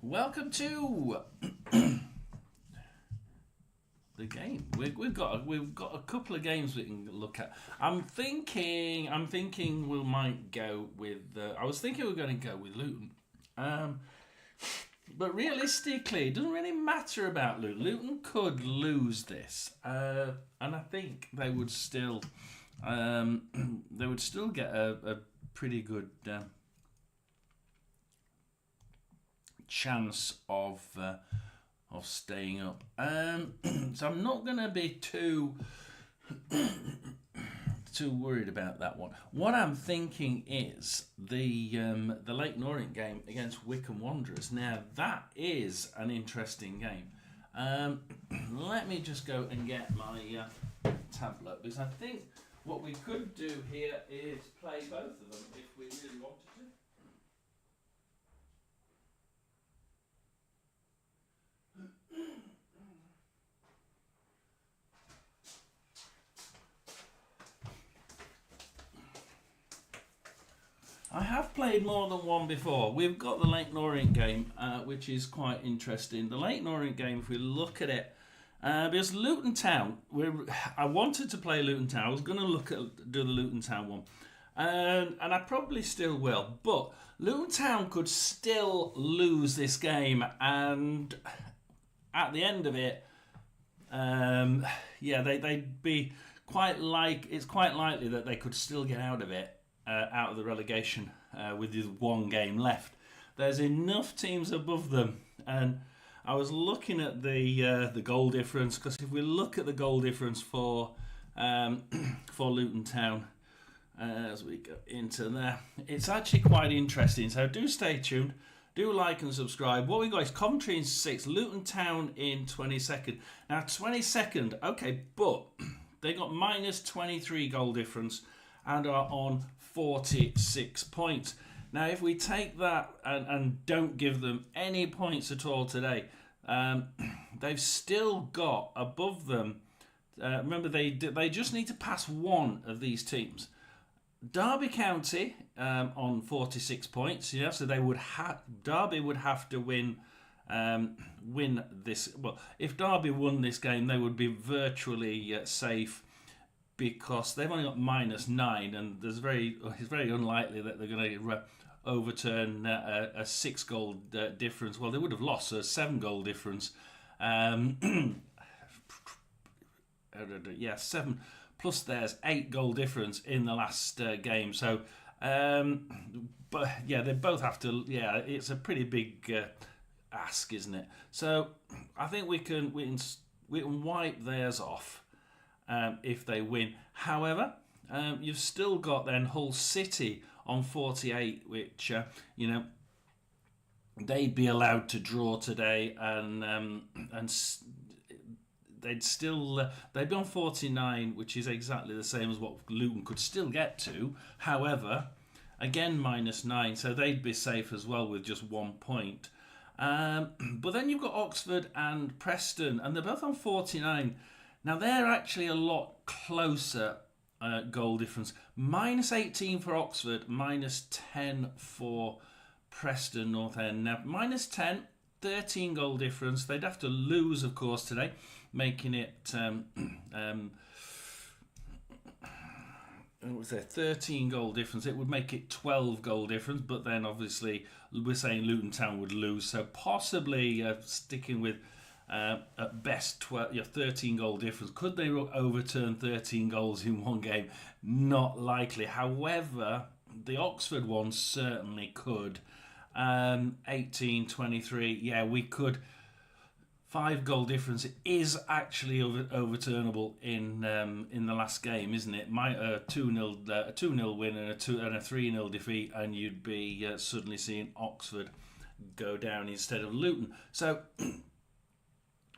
Welcome to the game. We've got a couple of games we can look at. I'm thinking we might go with. I was thinking we were going to go with Luton, but realistically, it doesn't really matter about Luton. Luton could lose this, and I think they would still get a pretty good chance of staying up. So I'm not going to be too worried about that one. What I'm thinking is the Leyton Orient game against Wycombe Wanderers. Now that is an interesting game. Let me just go and get my tablet, because I think what we could do here is play both of them if we really wanted to. I have played more than one before. We've got the Leyton Orient game, which is quite interesting. The Leyton Orient game, if we look at it, because Luton Town, I wanted to play Luton Town. I was going to do the Luton Town one, and I probably still will. But Luton Town could still lose this game, and at the end of it, they'd be it's quite likely that they could still get out of it. Out of the relegation with just one game left. There's enough teams above them, and I was looking at the goal difference, because if we look at the goal difference for Luton Town as we go into there, it's actually quite interesting. So do stay tuned, do like and subscribe. What we got is Coventry in 6th, Luton Town in 22nd. Now 22nd, okay, but they got minus 23 goal difference and are on 46 points. Now, if we take that and don't give them any points at all today, they've still got above them. Remember, they just need to pass one of these teams. Derby County on 46 points. Yeah, so they would Derby would have to win this. Well, if Derby won this game, they would be virtually safe, because they've only got minus 9, and it's very unlikely that they're going to overturn a 6-goal difference. Well, they would have lost, so a 7-goal difference. 7 plus there's 8-goal difference in the last game. So, but yeah, they both have to. Yeah, it's a pretty big ask, isn't it? So I think we can wipe theirs off. If they win. However, you've still got then Hull City on 48, which they'd be allowed to draw today, and they'd be on 49, which is exactly the same as what Luton could still get to. However, again minus 9, so they'd be safe as well with just 1 point. But then you've got Oxford and Preston, and they're both on 49. Now, they're actually a lot closer goal difference. Minus 18 for Oxford, minus 10 for Preston North End. Now, minus 10, 13 goal difference. They'd have to lose, of course, today, making it 13 goal difference. It would make it 12 goal difference, but then obviously we're saying Luton Town would lose, so possibly sticking with at best 13 goal difference. Could they overturn 13 goals in one game? Not likely. However, the Oxford one certainly could. 18-23, yeah, we could. 5-goal difference is actually overturnable in the last game, isn't it? 2-0 win and a 3-0 defeat, and you'd be suddenly seeing Oxford go down instead of Luton. So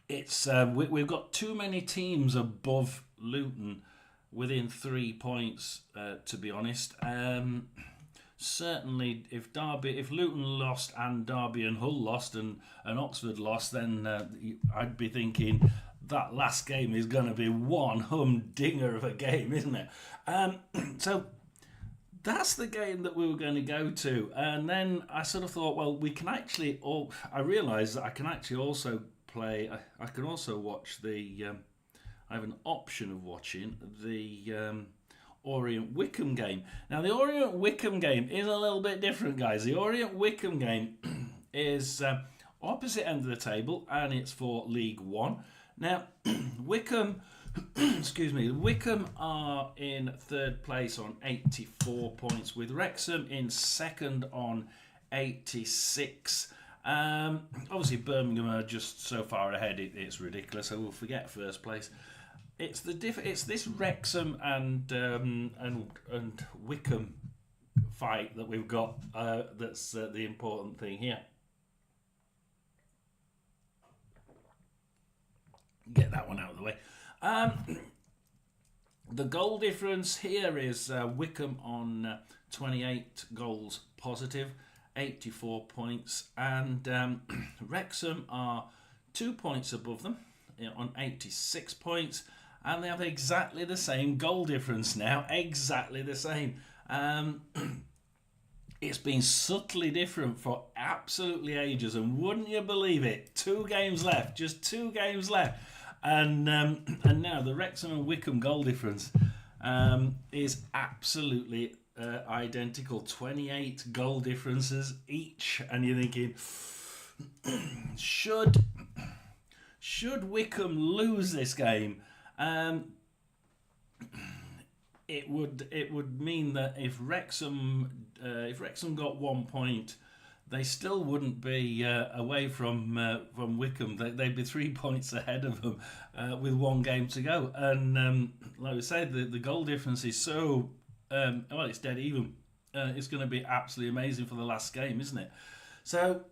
it's we've got too many teams above Luton within 3 points, to be honest. Certainly, if Luton lost and Derby and Hull lost and Oxford lost, then I'd be thinking that last game is going to be one humdinger of a game, isn't it? So that's the game that we were going to go to. And then I sort of thought, well, we can actually, I realised that I can actually also play, I can also watch I have an option of watching the Orient Wickham game. Now, the Orient Wickham game is a little bit different, guys. The Orient Wickham game is opposite end of the table, and it's for League One. Now, Wickham, excuse me, Wickham are in third place on 84 points, with Wrexham in second on 86. Obviously, Birmingham are just so far ahead; it's ridiculous. So we'll forget first place. It's this Wrexham and Wickham fight that we've got. That's the important thing here. Get that one out of the way. The goal difference here is Wickham on 28 goals positive, 84 points, and Wrexham are 2 points above them on 86 points, and they have exactly the same goal difference now, exactly the same. It's been subtly different for absolutely ages, and wouldn't you believe it, 2 games left, just 2 games left. And now the Wrexham and Wickham goal difference is absolutely identical. 28 goal differences each, and you're thinking, should Wickham lose this game, it would mean that if Wrexham got 1 point, they still wouldn't be away from Wickham. They'd be 3 points ahead of them with 1 game to go. And like we said, the goal difference is so well, it's dead even. It's going to be absolutely amazing for the last game, isn't it? So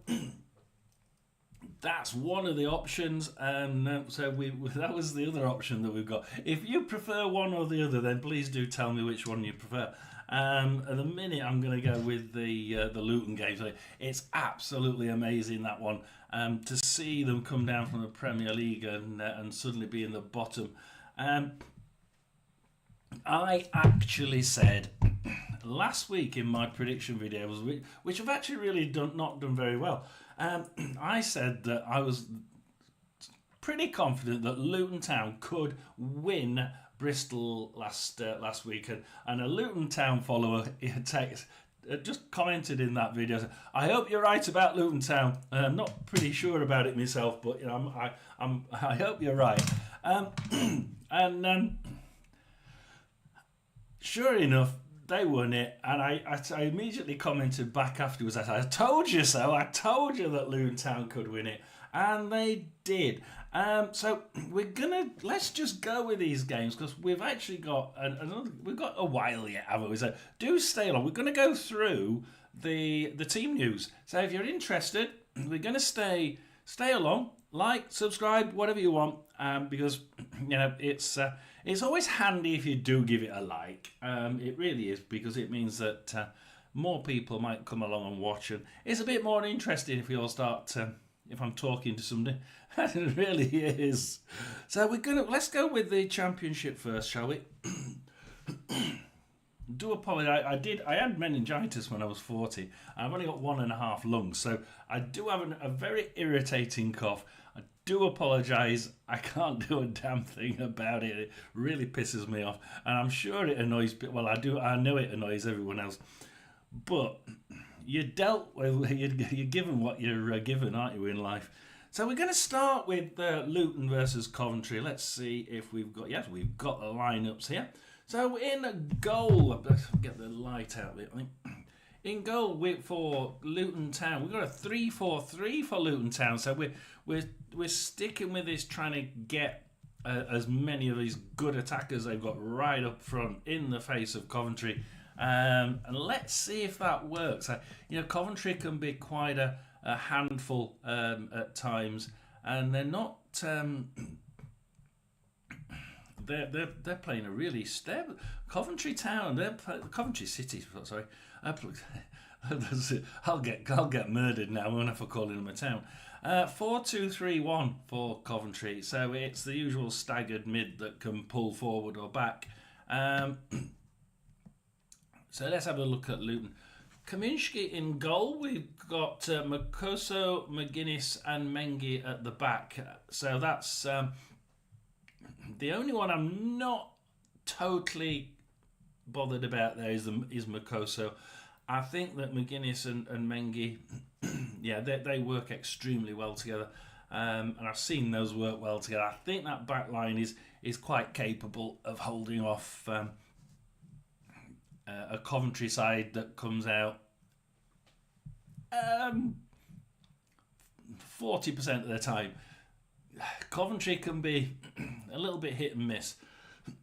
that's one of the options, and so that was the other option that we've got. If you prefer one or the other, then please do tell me which one you prefer. At the minute, I'm going to go with the Luton game. So it's absolutely amazing, that one, to see them come down from the Premier League and suddenly be in the bottom. I actually said last week in my prediction videos, which I've actually really not done very well, I said that I was pretty confident that Luton Town could win Bristol last week, and a Luton Town follower just commented in that video, I hope you're right about Luton Town. I'm not pretty sure about it myself, but I hope you're right. Sure enough, they won it, and I immediately commented back afterwards. I said, I told you so. I told you that Luton Town could win it, and they did. So let's just go with these games, because we've actually got we've got a while yet, haven't we? So do stay along. We're going to go through the team news. So if you're interested, we're going to stay along. Like, subscribe, whatever you want, because it's always handy if you do give it a like. It really is, because it means that more people might come along and watch, and it's a bit more interesting if we all start. If I'm talking to somebody, it really is. So let's go with the Championship first, shall we? Do apologise. I had meningitis when I was 40. I've only got 1.5 lungs, so I do have a very irritating cough. I do apologise. I can't do a damn thing about it. It really pisses me off, and I'm sure it annoys. Well, I know it annoys everyone else, but you're dealt with. You're given what you're given, aren't you, in life? So we're going to start with Luton versus Coventry. Let's see if we've got. Yes, we've got the lineups here. So in goal, let's get the light out there. In goal for Luton Town, we've got a 3-4-3 for Luton Town. So we're sticking with this, trying to get as many of these good attackers they've got right up front in the face of Coventry. And let's see if that works. Coventry can be quite a handful at times, and they're not. They're playing a really stable Coventry Town. Coventry City. Sorry, I'll get murdered now. I won't have to call them a town. 4-2-3-1 for Coventry. So it's the usual staggered mid that can pull forward or back. So let's have a look at Luton. Kaminsky in goal. We've got Makoso, McGuinness, and Mengi at the back. So that's the only one I'm not totally bothered about there is Makoso. I think that McGuinness and Mengi, yeah, they work extremely well together. And I've seen those work well together. I think that back line is quite capable of holding off a Coventry side that comes out 40% of the time. Coventry can be a little bit hit and miss.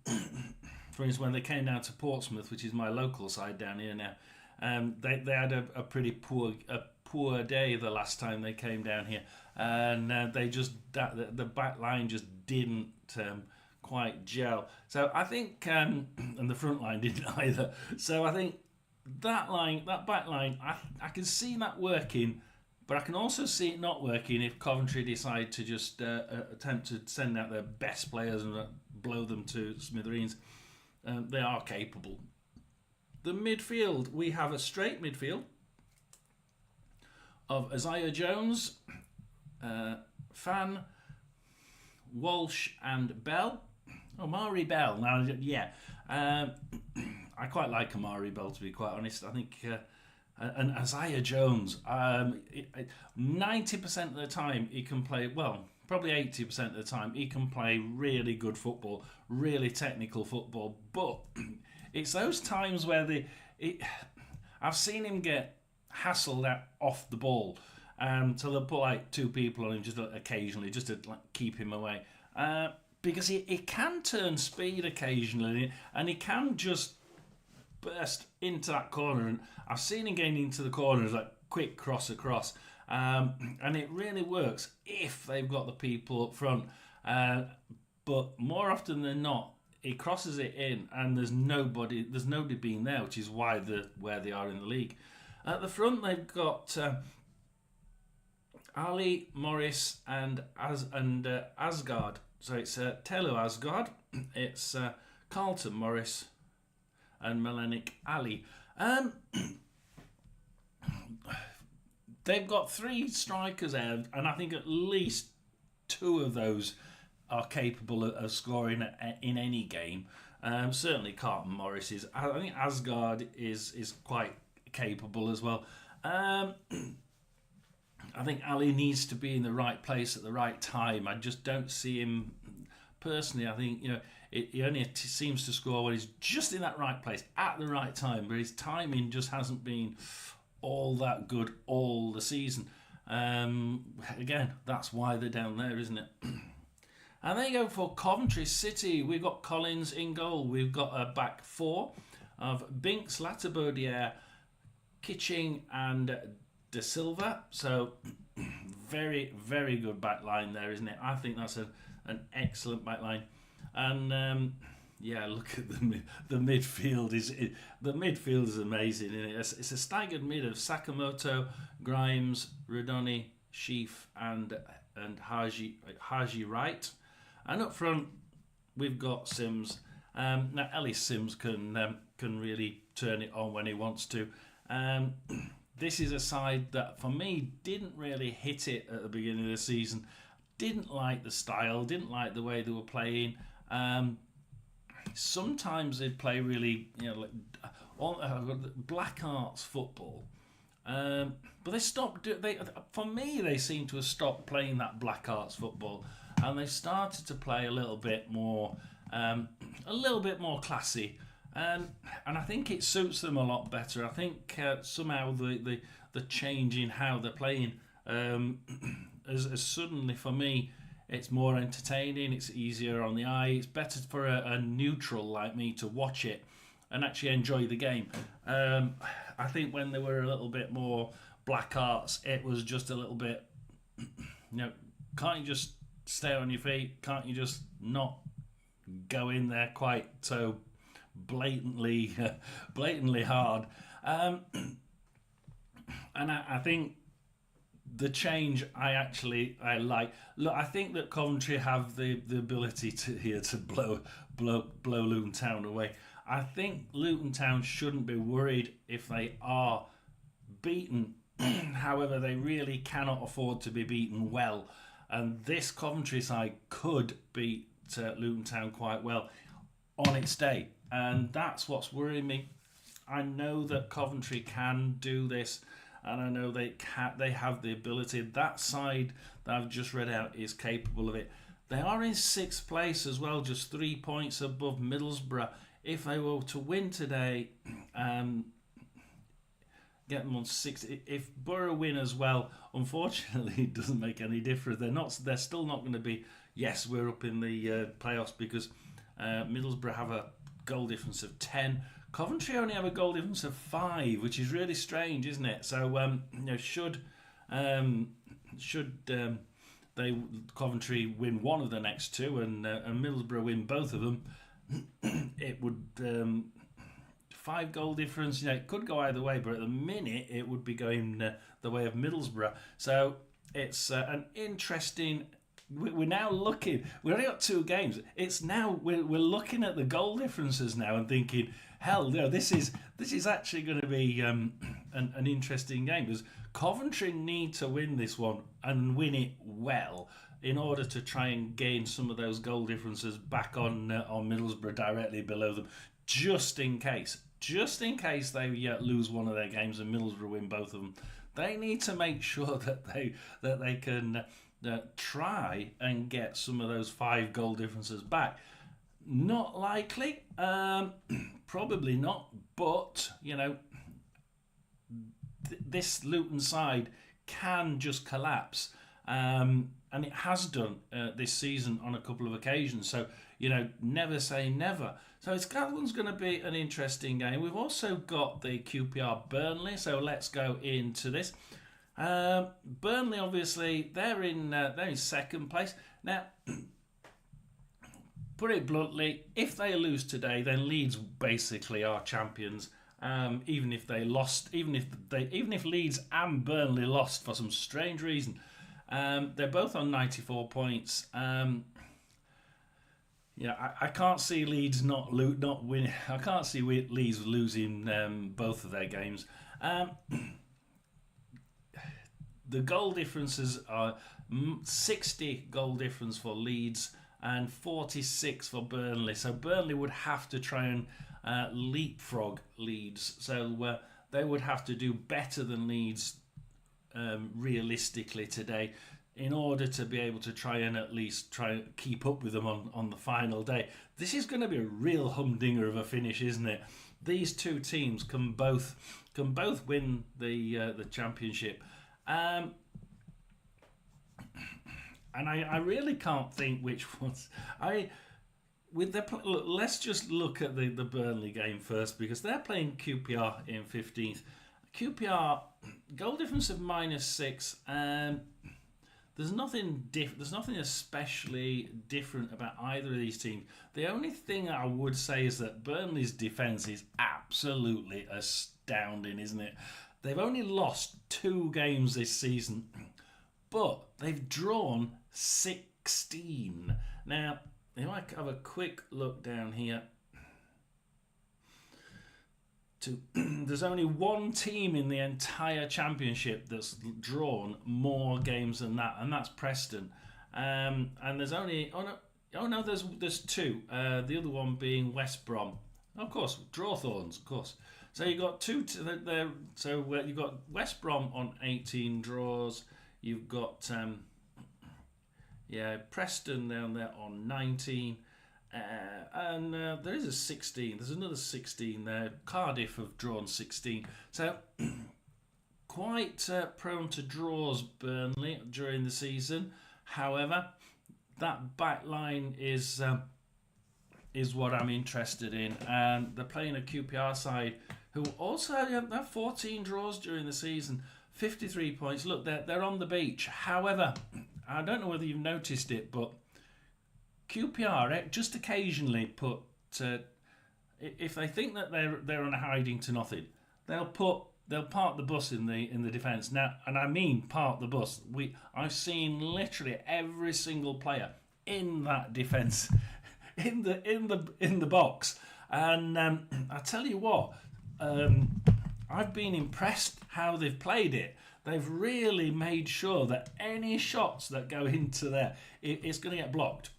For instance, when they came down to Portsmouth, which is my local side down here now, they had a pretty poor day the last time they came down here, and the back line just didn't quite gel. So I think, and the front line didn't either. So I think that back line, I can see that working, but I can also see it not working if Coventry decide to just attempt to send out their best players and blow them to smithereens. They are capable. The midfield, we have a straight midfield of Isaiah Jones, Fan, Walsh, and Bell. Amari Bell. Now, yeah, I quite like Amari Bell, to be quite honest. I think, and Isaiah Jones, 90% of the time he can play, well, probably 80% of the time he can play really good football, really technical football. But it's those times where I've seen him get hassled off the ball. So they'll put like two people on him just occasionally, just to keep him away. Because he can turn speed occasionally, and he can just burst into that corner. And I've seen him getting into the corners, like quick cross across. And it really works if they've got the people up front. But more often than not, he crosses it in, and there's nobody being there, which is why where they are in the league. At the front, they've got Ali, Morris, and Asgard. So it's Telu Asgard, it's Carlton Morris, and Melenik Ali. They've got three strikers out, and I think at least two of those are capable of scoring in any game. Certainly Carlton Morris is. I think Asgard is quite capable as well. I think Ali needs to be in the right place at the right time. I just don't see him personally. I think he only seems to score when he's just in that right place at the right time, but his timing just hasn't been all that good all the season. Again, that's why they're down there, isn't it? And there you go for Coventry City. We've got Collins in goal. We've got a back four of Binks, Latibaudiere, Kitching, and De Silva. So very, very good back line there, isn't it? I think that's an excellent back line. And yeah, look at the midfield. The midfield is amazing, isn't it? It's a staggered mid of Sakamoto, Grimes, Rodoni, Sheaf, and Haji Wright. And up front, we've got Sims. Now, Ellis Sims can really turn it on when he wants to. This is a side that, for me, didn't really hit it at the beginning of the season. Didn't like the style, didn't like the way they were playing. Sometimes they'd play really, black arts football. But they stopped. For me, they seem to have stopped playing that black arts football, and they started to play a little bit more classy. And I think it suits them a lot better. I think somehow the change in how they're playing has suddenly, for me, it's more entertaining, it's easier on the eye, it's better for a neutral like me to watch it and actually enjoy the game. I think when they were a little bit more black arts, it was just a little bit, can't you just stay on your feet? Can't you just not go in there quite so blatantly hard? And I think the change I like. Look, I think that Coventry have the ability to blow Luton Town away. I think Luton Town shouldn't be worried if they are beaten. However, they really cannot afford to be beaten well. And this Coventry side could beat Luton Town quite well on its day. And that's what's worrying me. I know that Coventry can do this, and I know they have the ability. That side that I've just read out is capable of it. They are in 6th place as well, just 3 points above Middlesbrough. If they were to win today, get them on 6. If Borough win as well, unfortunately, it doesn't make any difference. They're still not going to be. Yes, we're up in the playoffs because Middlesbrough have a goal difference of 10. Coventry only have a goal difference of 5, which is really strange, isn't it? So, should they Coventry win one of the next two and Middlesbrough win both of them, it would 5 goal difference. It could go either way, but at the minute it would be going the way of Middlesbrough. So it's an interesting. We're now looking. We only got 2 games. It's now we're looking at the goal differences now and thinking, hell, this is actually going to be an interesting game because Coventry need to win this one and win it well in order to try and gain some of those goal differences back on Middlesbrough directly below them, just in case they lose one of their games and Middlesbrough win both of them. They need to make sure that they can try and get some of those 5 goal differences back. Not likely, probably not, but this Luton side can just collapse, and it has done this season on a couple of occasions. So never say never. So that one's going to be an interesting game. We've also got the QPR Burnley. So let's go into this. Burnley, obviously, they're in 2nd place now. Put it bluntly, if they lose today, then Leeds basically are champions. Even if they lost, even if Leeds and Burnley lost for some strange reason, they're both on 94 points. I can't see Leeds not winning. I can't see Leeds losing both of their games. The goal differences are 60 goal difference for Leeds and 46 for Burnley. So Burnley would have to try and leapfrog Leeds. So they would have to do better than Leeds realistically today in order to be able to try and at least try and keep up with them on the final day. This is going to be a real humdinger of a finish, isn't it? These 2 teams can both win the championship. And I really can't think which ones. Let's just look at the Burnley game first because they're playing QPR in 15th. QPR goal difference of -6. There's nothing There's nothing especially different about either of these teams. The only thing I would say is that Burnley's defence is absolutely astounding, isn't it? They've only lost 2 games this season, but they've drawn 16. Now, if I have a quick look down here, there's only one team in the entire championship that's drawn more games than that, and that's Preston. And there's only there's 2. The other one being West Brom, of course, Drawthorns, of course. So you got 2 there. So you've got West Brom on 18 draws. You've got Preston down there on 19. And there is a 16. There's another 16 there. Cardiff have drawn 16. So quite prone to draws, Burnley, during the season. However, that back line is what I'm interested in. And they're playing a QPR side who also have 14 draws during the season, 53 points. Look, they're on the beach. However, I don't know whether you've noticed it, but QPR just occasionally put, if they think that they're on a hiding to nothing, they'll park the bus in the defence. Now, and I mean park the bus. I've seen literally every single player in that defence in the box, And I tell you what, um, I've been impressed how they've played it. They've really made sure that any shots that go into there, it's going to get blocked.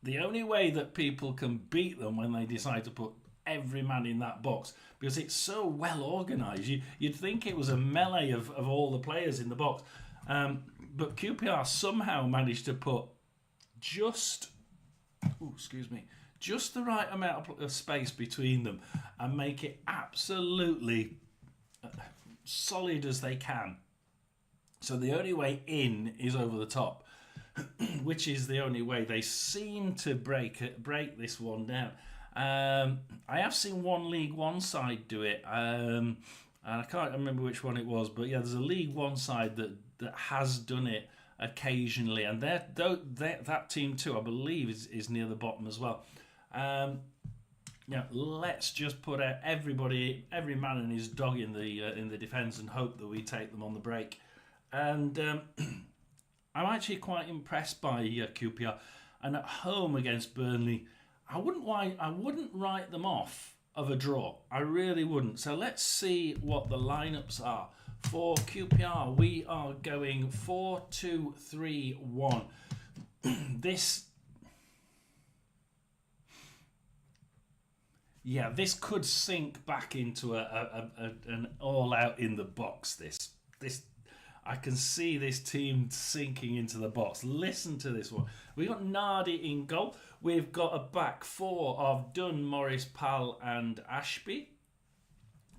The only way that people can beat them when they decide to put every man in that box, because it's so well organised. You'd think it was a melee of all the players in the box. But QPR somehow managed to put just, just the right amount of space between them and make it absolutely solid as they can. So the only way in is over the top, which is the only way they seem to break this one down. I have seen one League One side do it, and I can't remember which one it was, but yeah, there's a League One side that has done it occasionally, and that team too, I believe, is near the bottom as well. Let's just put out every man and his dog in the defence and hope that we take them on the break. And I'm actually quite impressed by QPR, and at home against Burnley, I wouldn't write them off of a draw. I really wouldn't. So let's see what the lineups are for QPR. We are going 4-2-3-1. This could sink back into an all-out in the box. This I can see this team sinking into the box. Listen to this one. We've got Nardi in goal. We've got a back four of Dunn, Morris, Pal and Ashby.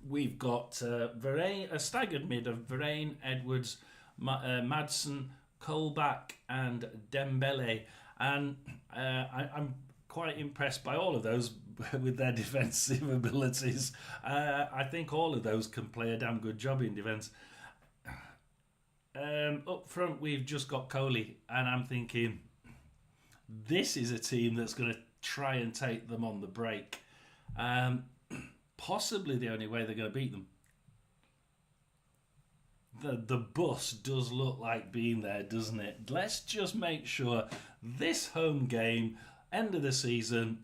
We've got a staggered mid of Varane, Edwards, Madsen, Colback and Dembele. And I'm quite impressed by all of those with their defensive abilities. I think all of those can play a damn good job in defence. Up front, we've just got Coley, and I'm thinking this is a team that's going to try and take them on the break. Possibly the only way they're going to beat them. The bus does look like being there, doesn't it? Let's just make sure this home game, end of the season,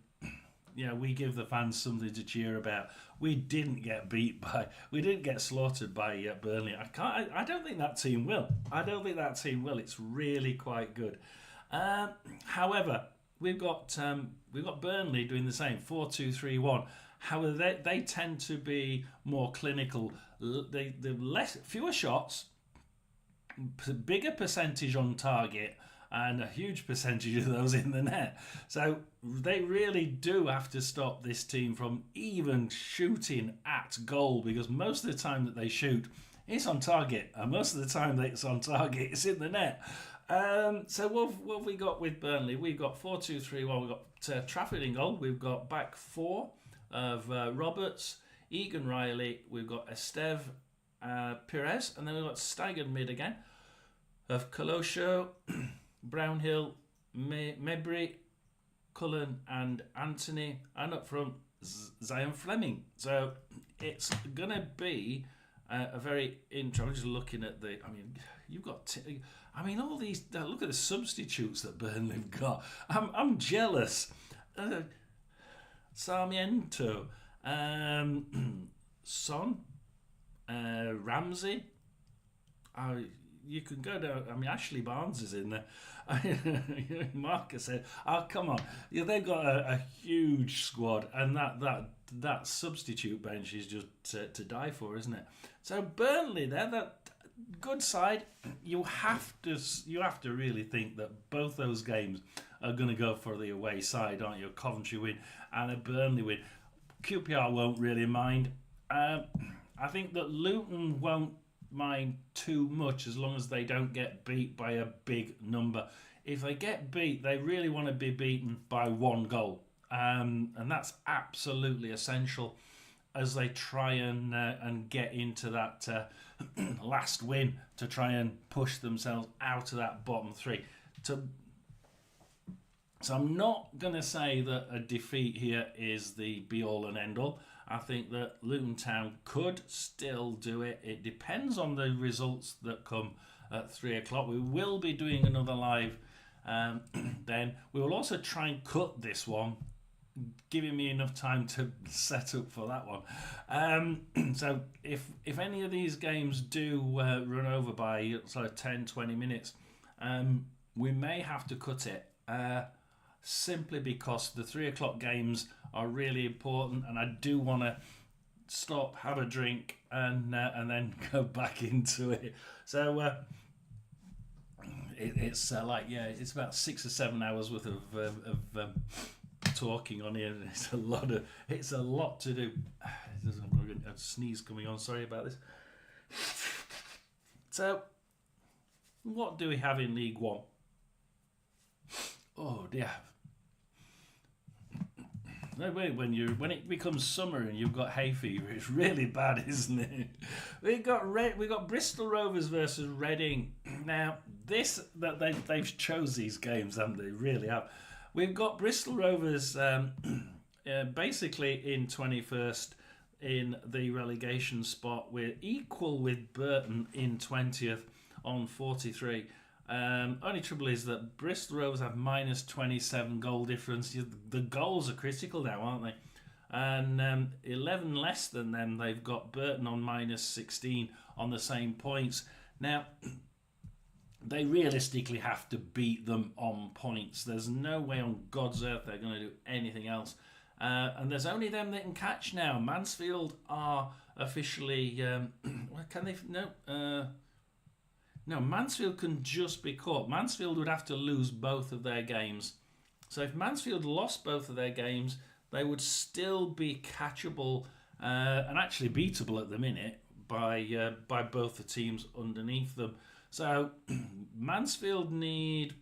we give the fans something to cheer about. We didn't get slaughtered by Burnley. I don't think that team will. It's really quite good. However, we've got Burnley doing the same, 4-2-3-1. However, they tend to be more clinical. Fewer shots, bigger percentage on target, and a huge percentage of those in the net. So they really do have to stop this team from even shooting at goal, because most of the time that they shoot, it's on target, and most of the time that it's on target, it's in the net. So what have we got with Burnley? We've got 4-2-3-1. We've got Trafford in goal. We've got back four of Roberts, Egan Riley. We've got Esteve Perez, and then we've got staggered mid again of Colosho, Brownhill, Mebry, Cullen and Anthony, and up front Zion Fleming. So it's going to be a very interesting. I'm just looking at you've got all these. Look at the substitutes that Burnley have got. I'm jealous. Sarmiento, Son, Ramsey. You can go down. Ashley Barnes is in there. Marcus said, "Oh, come on! They've got a huge squad, and that substitute bench is just to die for, isn't it?" So Burnley, they're that good side. You have to really think that both those games are going to go for the away side, aren't you? A Coventry win and a Burnley win. QPR won't really mind. I think that Luton won't mind too much as long as they don't get beat by a big number. If they get beat, they really want to be beaten by one goal, and that's absolutely essential as they try and get into that last win to try and push themselves out of that bottom three. So I'm not going to say that a defeat here is the be-all and end-all. I think that Luton Town could still do it. It depends on the results that come at 3 o'clock. We will be doing another live then. We will also try and cut this one giving me enough time to set up for that one. So if any of these games do run over by sort of 10, 20 minutes, we may have to cut it. Simply because the 3 o'clock games are really important, and I do want to stop, have a drink, and then go back into it. So it's it's about 6 or 7 hours worth of talking on here. It's a lot to do. I've got a sneeze coming on. Sorry about this. So, what do we have in League One? Oh dear. When it becomes summer and you've got hay fever, it's really bad, isn't it? We got Bristol Rovers versus Reading. Now they've chose these games, haven't they? Really have. We've got Bristol Rovers basically in 21st in the relegation spot. We're equal with Burton in 20th on 43. Only trouble is that Bristol Rovers have minus 27 goal difference. The goals are critical now, aren't they? And 11 less than them, they've got Burton on minus 16 on the same points. Now, they realistically have to beat them on points. There's no way on God's earth they're going to do anything else. And there's only them that can catch now. Mansfield are officially... can they... No... No, Mansfield can just be caught. Mansfield would have to lose both of their games. So if Mansfield lost both of their games, they would still be catchable and actually beatable at the minute by both the teams underneath them. So Mansfield need,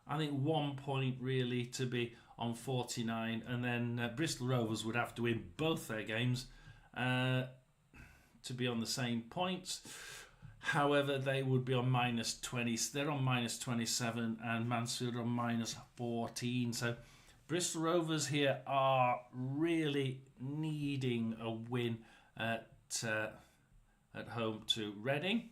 I think, 1 point really to be on 49, and then Bristol Rovers would have to win both their games to be on the same points. However, they would be on minus 20. They're on minus 27 and Mansfield are on minus 14. So Bristol Rovers here are really needing a win at home to Reading.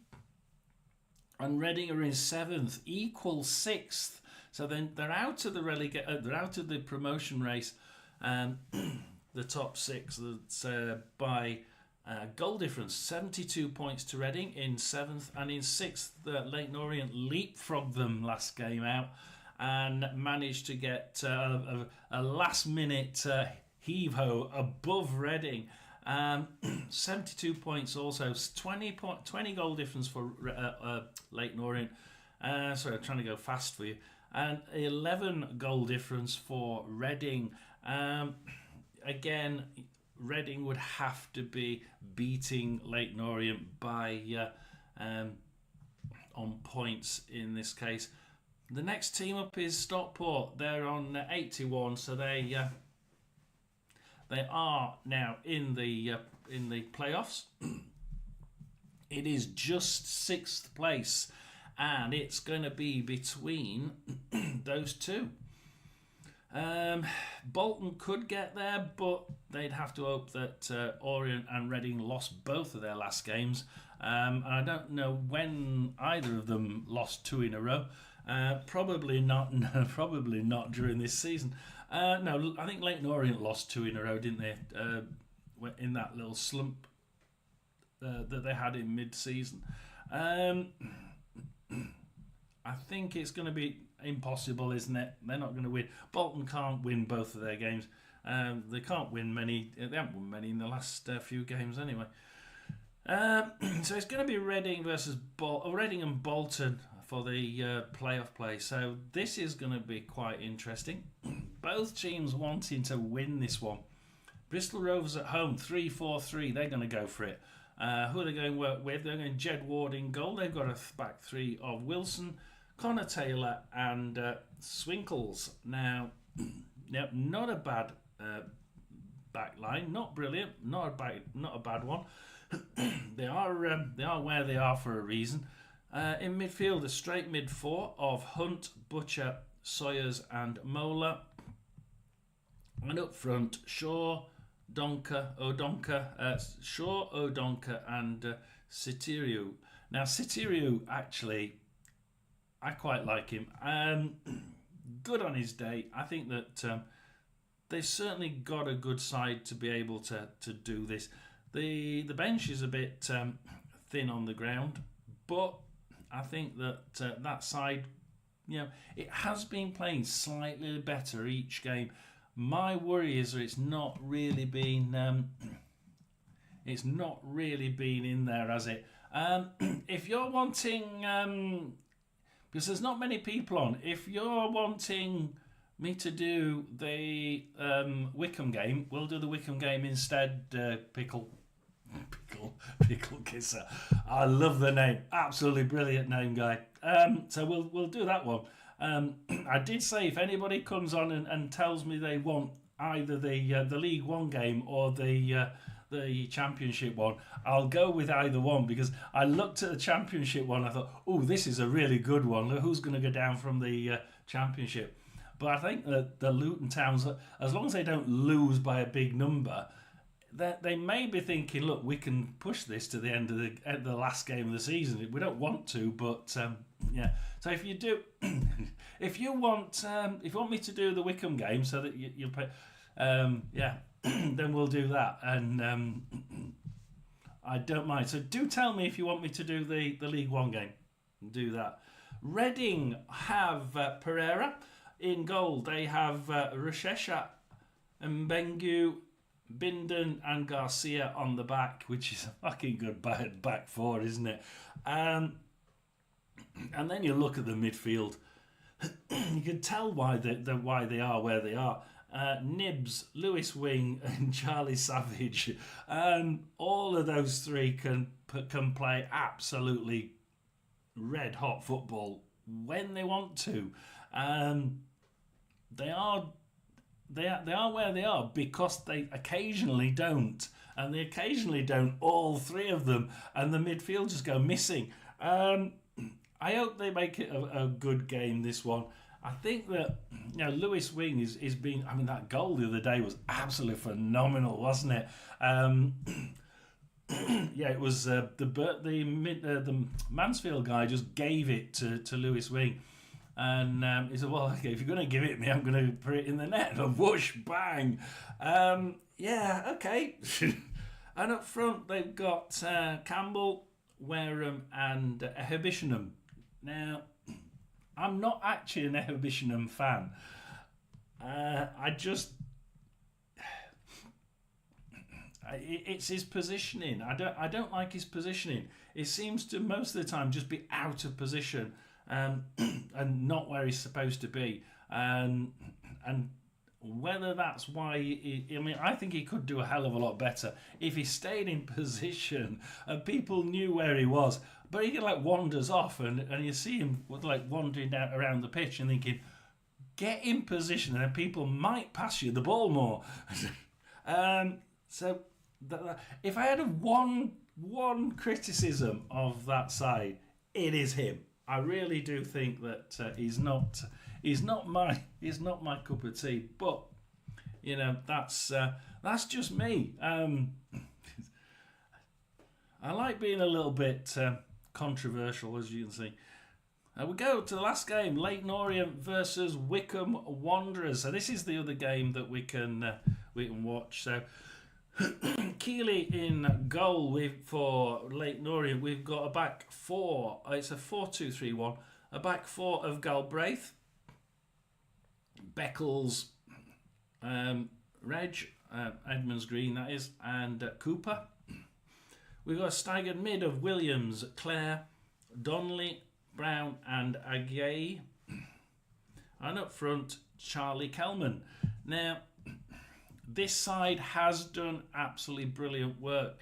And Reading are in 7th, equal 6th. So then they're out of the they're out of the promotion race. The top 6 by goal difference, 72 points to Reading in 7th, and in 6th, Leyton Orient leapfrogged them last game out and managed to get a last-minute heave-ho above Reading. 72 points also, 20 goal difference for Leyton Orient. Sorry, I'm trying to go fast for you. And 11 goal difference for Reading. Again, Reading would have to be beating Leyton Orient by on points in this case. The next team up is Stockport. They're on 81, so they are now in the playoffs. It is just 6th place, and it's going to be between those two. Bolton could get there, but they'd have to hope that Orient and Reading lost both of their last games. And I don't know when either of them lost 2 in a row. Probably not. No, probably not during this season. No, I think Leyton Orient lost 2 in a row, didn't they? In that little slump that they had in mid-season. I think it's going to be impossible, isn't it? They're not going to win. Bolton can't win both of their games. They can't win many. They haven't won many in the last few games anyway. So it's going to be Reading versus Reading and Bolton for the playoff play. So this is going to be quite interesting. Both teams wanting to win this one. Bristol Rovers at home, 3-4-3. They're going to go for it. Who are they going to work with? They're going Jed Ward in goal. They've got a back three of Wilson, Connor Taylor and Swinkles. Now, not a bad back line, not brilliant, not a bad one. They are where they are for a reason. In midfield, a straight mid four of Hunt, Butcher, Sawyers and Mola. And up front, Shaw, Shaw, O'Donker and Sitiriu. Now, Sitiriu, actually, I quite like him. Good on his day. I think that they've certainly got a good side to be able to do this. The bench is a bit thin on the ground, but I think that that side, it has been playing slightly better each game. My worry is that it's not really been in there, has it? If you're wanting, because there's not many people on, if you're wanting me to do the Wickham game, we'll do the Wickham game instead. Pickle Kisser. I love the name. Absolutely brilliant name, guy. So we'll do that one. I did say if anybody comes on and tells me they want either the League One game or the Championship one, I'll go with either one, because I looked at the Championship one. I thought, oh, this is a really good one. Who's going to go down from the Championship? But I think that the Luton Towns, as long as they don't lose by a big number, they may be thinking, look, we can push this to the end of the last game of the season. We don't want to, but yeah. So if you do, if you want me to do the Wickham game, so that you'll play, yeah, then we'll do that, and I don't mind. So do tell me if you want me to do the League One game. Do that. Reading have Pereira in goal. They have Rashesha, Mbengu, Bindon and Garcia on the back, which is a fucking good back four, isn't it? And then you look at the midfield. You can tell why they are where they are. Nibs, Lewis Wing, and Charlie Savage. All of those three can play absolutely red hot football when they want to. They are where they are because they occasionally don't, and they occasionally don't, all three of them, and the midfield just go missing. I hope they make it a good game, this one. I think that Lewis Wing is being. I mean, that goal the other day was absolutely phenomenal, wasn't it? Yeah, it was the Mansfield guy just gave it to Lewis Wing. And he said, well, okay, if you're going to give it me, I'm going to put it in the net. And whoosh, bang. Yeah, okay. And up front, they've got Campbell, Wareham, and Ehebishenham. Now, I'm not actually an Ehebishenham fan. It's his positioning. I don't like his positioning. It seems to most of the time just be out of position. And not where he's supposed to be, and whether that's why I think he could do a hell of a lot better if he stayed in position and people knew where he was. But he wanders off, and you see him wandering down around the pitch and thinking, get in position, and then people might pass you the ball more. So if I had one criticism of that side, it is him. I really do think that he's not my cup of tea, but that's just me. I like being a little bit controversial, as you can see. We go to the last game: Leyton Orient versus Wickham Wanderers. So this is the other game that we can watch. So Keeley in goal for Leyton Orient. We've got a back four. It's a 4-2-3-1. A back four of Galbraith, Beckles, Reg, Edmonds Green, that is, and Cooper. We've got a staggered mid of Williams, Clare, Donnelly, Brown, and Aguirre. And up front, Charlie Kelman. Now, this side has done absolutely brilliant work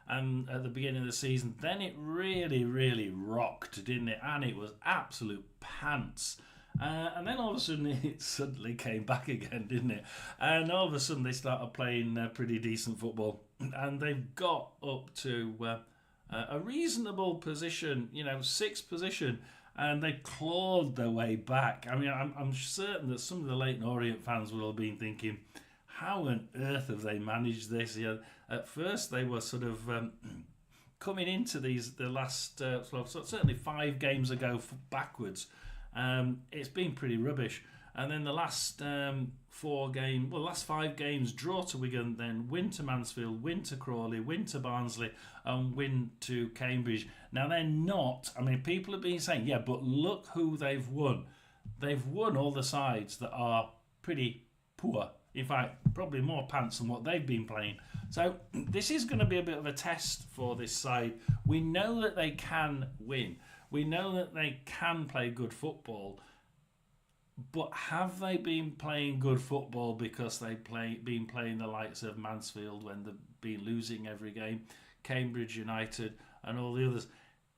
at the beginning of the season. Then it really, really rocked, didn't it? And it was absolute pants. And then all of a sudden it suddenly came back again, didn't it? And all of a sudden they started playing pretty decent football. And they've got up to a reasonable position, sixth position. And they clawed their way back. I mean, I'm certain that some of the Leyton Orient fans will have been thinking, how on earth have they managed this? At first, they were sort of coming into the last, certainly 5 games ago backwards. It's been pretty rubbish. And then the last last 5 games, draw to Wigan, then win to Mansfield, win to Crawley, win to Barnsley, and win to Cambridge. Now they're not, I mean, people have been saying, yeah, but look who they've won. They've won all the sides that are pretty poor. In fact, probably more pants than what they've been playing. So this is going to be a bit of a test for this side. We know that they can win. We know that they can play good football. But have they been playing good football because they've been playing the likes of Mansfield when they've been losing every game, Cambridge United and all the others?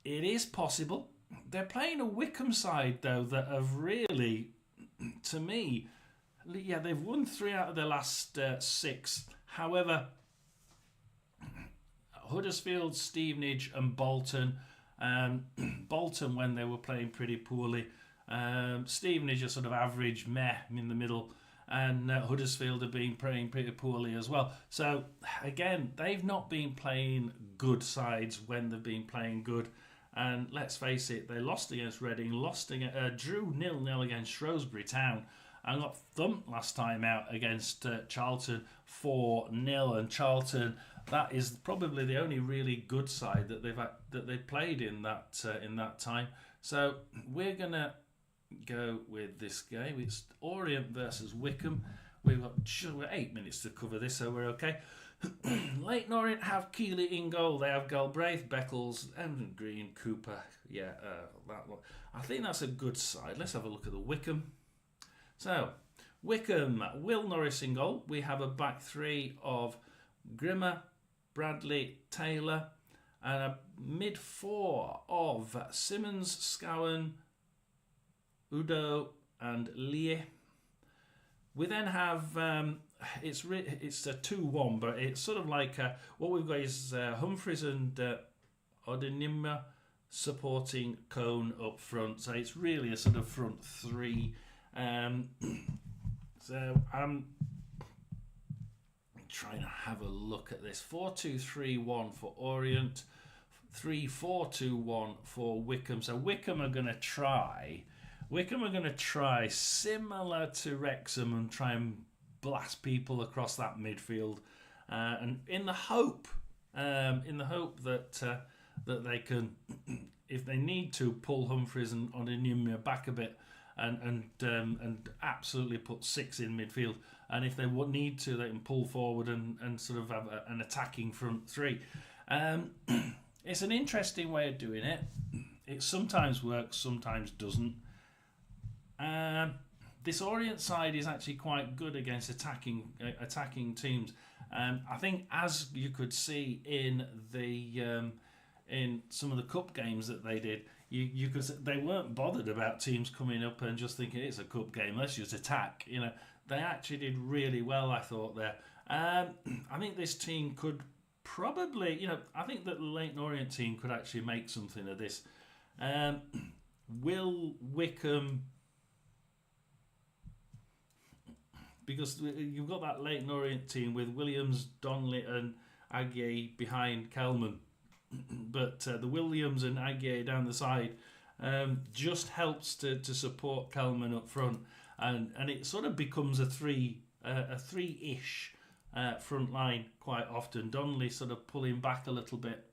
It is possible. They're playing a Wycombe side, though, that have really, to me, yeah, they've won 3 out of their last 6. However, Huddersfield, Stevenage and Bolton, Bolton when they were playing pretty poorly, Stevenage are sort of average, meh, in the middle, and Huddersfield have been playing pretty poorly as well. So again, they've not been playing good sides when they've been playing good. And let's face it, they lost against Reading, drew 0-0 against Shrewsbury Town, and got thumped last time out against Charlton 4-0. And Charlton, that is probably the only really good side that they've played in that time. So we're gonna go with this game. It's Orient versus Wycombe. We've got 8 minutes to cover this, so we're okay. Leyton Orient have Keeley in goal. They have Galbraith, Beckles, Emden Green, Cooper. Yeah, that one. I think that's a good side. Let's have a look at the Wycombe. So, Wycombe, Will Norris in goal. We have a back 3 of Grimmer, Bradley, Taylor, and a mid 4 of Simmons, Scowen, Udo and Lee. We then have it's a 2-1, but it's sort of like what we've got is Humphreys and Odinima supporting Cone up front. So it's really a sort of front 3. So I'm trying to have a look at this. 4-2-3-1 for Orient, 3-4-2-1 for Wycombe. So Wycombe are going to try similar to Wrexham and try and blast people across that midfield, and in the hope that they can, if they need to, pull Humphreys and Onimia back a bit and absolutely put 6 in midfield. And if they need to, they can pull forward and sort of have an attacking front 3. It's an interesting way of doing it. It sometimes works, sometimes doesn't. This Orient side is actually quite good against attacking teams. I think, as you could see in some of the cup games that they did, you could, they weren't bothered about teams coming up and just thinking it's a cup game, let's just attack. They actually did really well, I thought, there. I think this team could probably, I think that the Leyton Orient team could actually make something of this. Will Wycombe, because you've got that Leyton Orient team with Williams, Donnelly and Aguier behind Kelman. But the Williams and Aguier down the side just helps to support Kelman up front. And it sort of becomes a three-ish front line quite often. Donnelly sort of pulling back a little bit.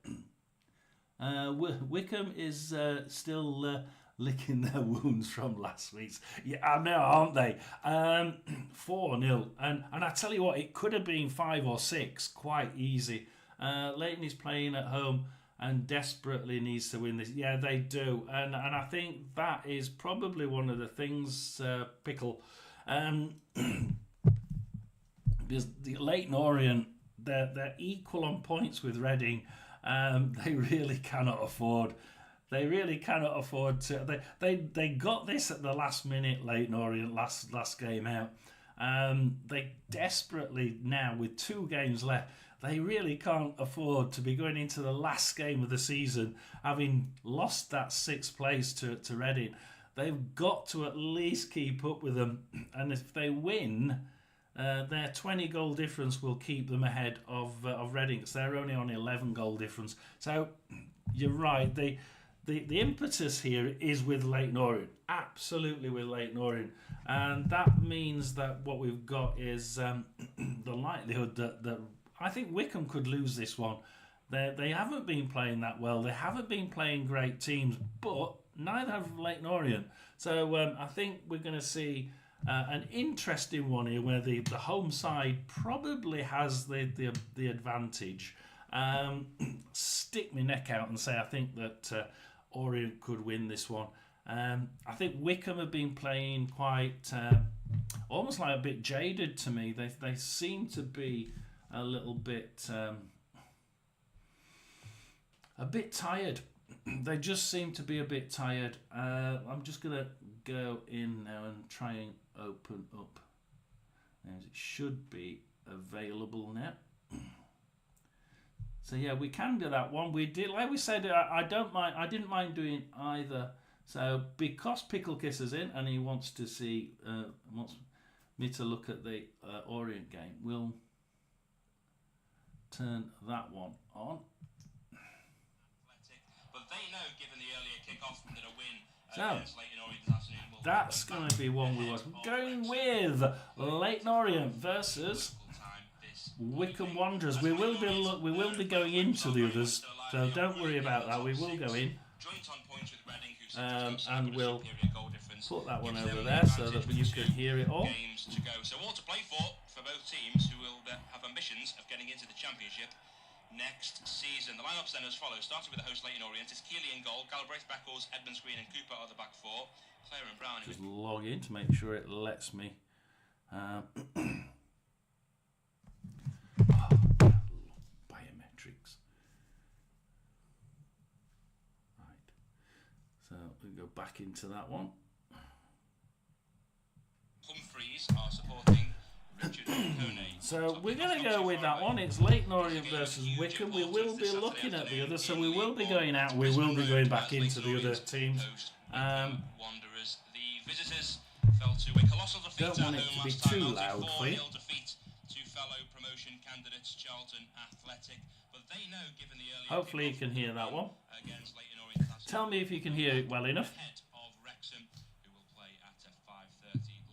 Wycombe is still licking their wounds from last week's. Yeah, I know, aren't they? 4-0. And I tell you what, it could have been 5 or 6 quite easy. Leyton is playing at home and desperately needs to win this. Yeah, they do. And I think that is probably one of the things, Pickle. Because the Leyton Orient, they're equal on points with Reading. They really cannot afford. They really cannot afford to. They got this at the last minute, Leyton Orient, last game out. They desperately now, with 2 games left, they really can't afford to be going into the last game of the season having lost that 6th place to Reading. They've got to at least keep up with them, and if they win, their 20 goal difference will keep them ahead of Reading, because they're only on 11 goal difference. So you're right, the impetus here is with Leyton Orient, absolutely with Leyton Orient, and that means that what we've got is the likelihood that I think Wycombe could lose this one. They haven't been playing that well. They haven't been playing great teams, but neither have Leyton Orient. So I think we're going to see an interesting one here, where the home side probably has the advantage. Stick my neck out and say I think that Orient could win this one. I think Wycombe have been playing quite almost like a bit jaded to me. They seem to be a little bit tired. They just seem to be a bit tired. I'm just going to go in now and try and open up. As it should be available now. So yeah, we can do that one. We did, like we said, I don't mind. I didn't mind doing either. So because Pickle Kisser's in and he wants to see, wants me to look at the Orient game, we'll turn that one on. But they know, given the earlier kick-off, that a win against Leyton Orient this afternoon will that's going to be one we want. Going with Leyton Orient versus Wycombe Wanderers. We will be going into the others, so don't worry about that. We will go in, and we'll put that one over there so that you can hear it all. Games to go. So all to play for both teams who will have ambitions of getting into the Championship next season. The lineups then as follows. Starting with the host Leyton Orient, it's Keeley in goal, Galbraith, Beckles, Edmonds Green and Cooper are the back four. Clare and Brown. Just log in to make sure it lets me. Biometrics. Right. So we go back into that one. Humphreys are supporting Richard Kone. So we're going to go with that one. It's Leyton Orient versus Wycombe. We will be looking at the others, so we will be going out. We will be going back into the other teams. Wanderers. The visitors fell to a colossal defeat. Don't want it to be too loud for you. Defeat to fellow promotion candidates Charlton Athletic, but they know, given the early. Hopefully you can hear that one. Tell me if you can hear it well enough.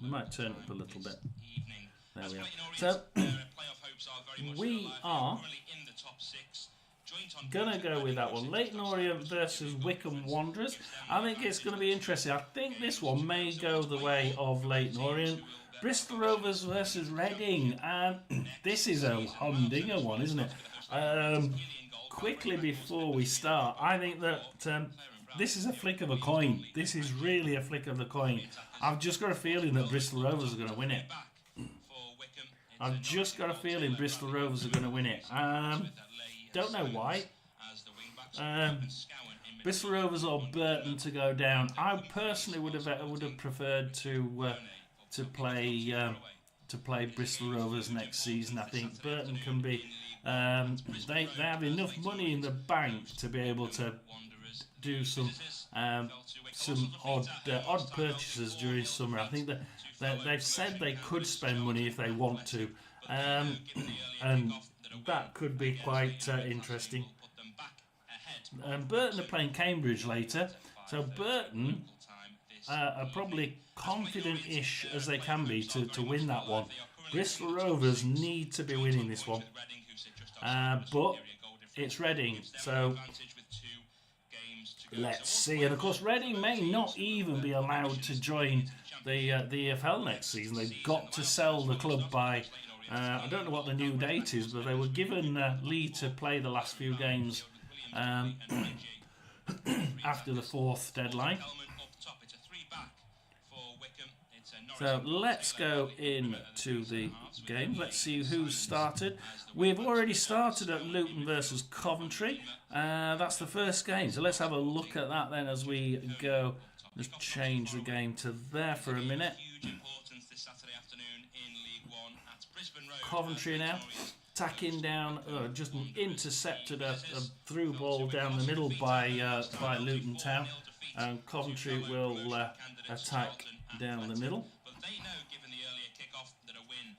We might turn it up a little bit. There we are. So we are going to go with that one. Leyton Orient versus Wycombe Wanderers. I think it's going to be interesting. I think this one may go the way of Leyton Orient. Bristol Rovers versus Reading. This is a humdinger one, isn't it? Quickly before we start, I think that this is a flick of a coin. This is really a flick of the coin. I've just got a feeling that Bristol Rovers are going to win it. I've just got a feeling Bristol Rovers are going to win it. Don't know why. Bristol Rovers or Burton to go down. I personally would have preferred to play Bristol Rovers next season. I think Burton can be. They have enough money in the bank to be able to do some odd purchases during summer. I think that they've said they could spend money if they want to, and that could be quite interesting. Burton are playing Cambridge later, so Burton are probably confident-ish as they can be to win that one. Bristol Rovers need to be winning this one, but it's Reading, so let's see. And of course, Reading may not even be allowed to join the EFL next season. They've got to sell the club by, I don't know what the new date is, but they were given leave to play the last few games after the fourth deadline. So let's go into the game. Let's see who's started. We've already started at Luton versus Coventry. That's the first game. So let's have a look at that then as we go. Just change the game to there for a minute. Coventry now tacking down, just intercepted a through ball down the middle by Luton Town, and Coventry will attack down the middle,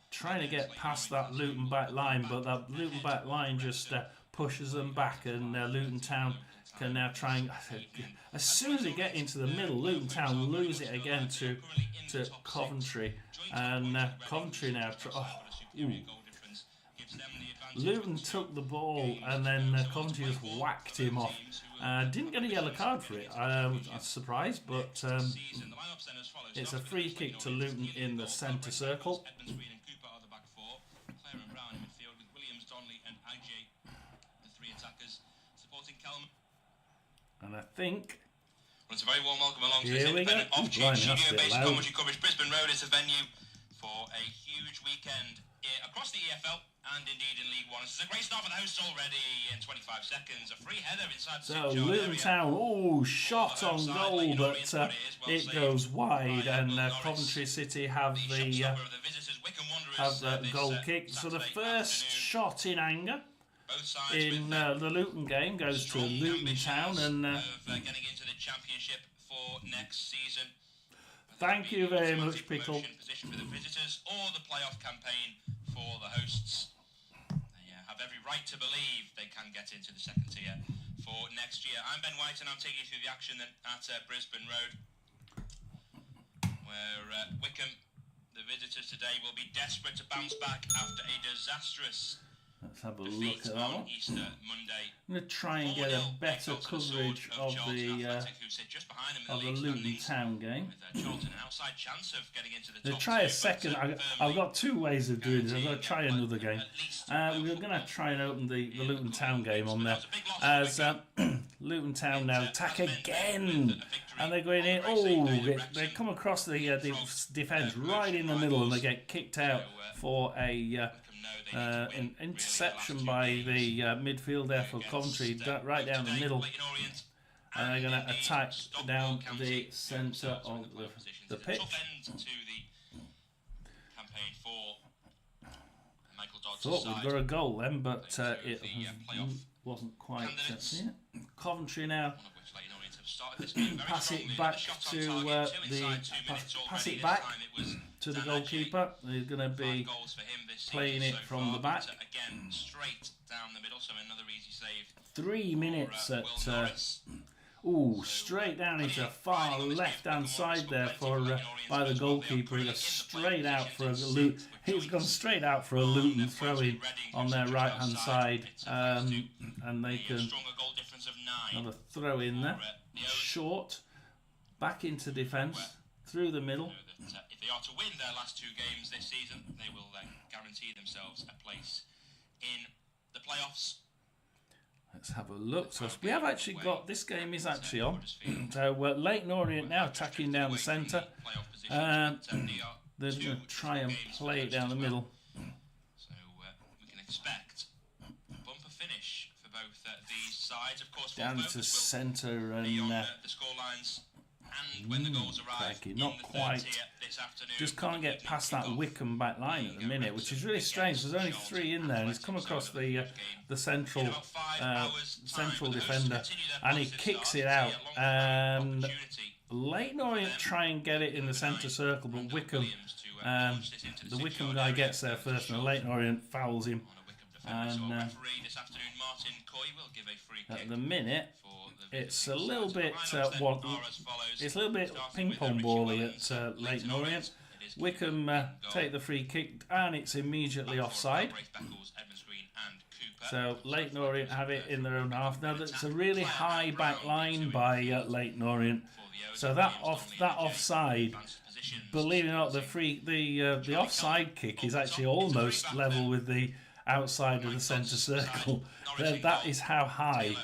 trying to get past that Luton back line, but that Luton back line just pushes them back, and Luton Town can now try and... As soon as they get into the middle, Luton Town lose it again to Coventry. And Coventry now... Luton took the ball and then Coventry just whacked him off. Didn't get a yellow card for it. I was surprised, but it's a free kick to Luton in the centre circle. And I think... Well, it's a very warm welcome along to this independent off-tube studio-based commentary coverage. Brisbane Road is the venue for a huge weekend across the EFL and indeed in League One. This is a great start for the hosts already in 25 seconds. A free header inside the so Luton Town, shot on goal, but it goes wide, and Coventry City have the goal kick. So the first shot in anger in the Luton game goes to Luton Town, and getting into the championship for next season. Thank you very much, Pickle. Position for the visitors or the playoff campaign for the hosts. They have every right to believe they can get into the second tier for next year. I'm Ben White, and I'm taking you through the action at Brisbane Road, where Wickham, the visitors today, will be desperate to bounce back after a disastrous Let's have a look at that one. Easter Monday. I'm going to try and get a better coverage of the Luton Town game. Let's try a second. I've got two ways of doing this. I'm going to try another game. We're going to try and open the Luton Town game on there. As Luton Town now attack again. And they're going in. They come across the defence right in the middle, and they get kicked out for an interception by the midfield there for Coventry, right down the middle, and they're going to attack down the centre of the pitch. Thought we'd got a goal then, but it wasn't quite. Coventry now pass it back to the goalkeeper. He's going to be playing it from the back. 3 minutes at straight down into far left hand side there for by the goalkeeper. He's straight out for a Luton. He's gone straight out for a Luton throw-in on their right hand side, and they can have a throw in there, short, back into defence, through the middle. If they are to win their last two games this season, they will then guarantee themselves a place in the playoffs. Let's have a look. So we have actually got, this game is actually on. So Leyton Orient now attacking down the centre. They're going to try and play it down the middle. So we can expect a bumper finish for both these sides. Of course, down to centre and the scorelines. And when the goals arrive not quite. Just can't get past that Wickham back line at the minute, which is really strange. There's only 3 in there, and he's come across the central defender, and he kicks it out. And Leyton Orient try and get it in the centre circle, but Wickham, the Wickham guy gets there first, and Leyton Orient fouls him. And at the minute, it's a little bit it's a little bit ping pong bally at Leyton Orient. Wickham take the free kick, and it's immediately offside. So Leyton Orient have it in their own half. Now that's a really high back line by Leyton Orient. So that offside, believe it or not, the offside kick is actually almost level with the outside of the centre circle. That is how high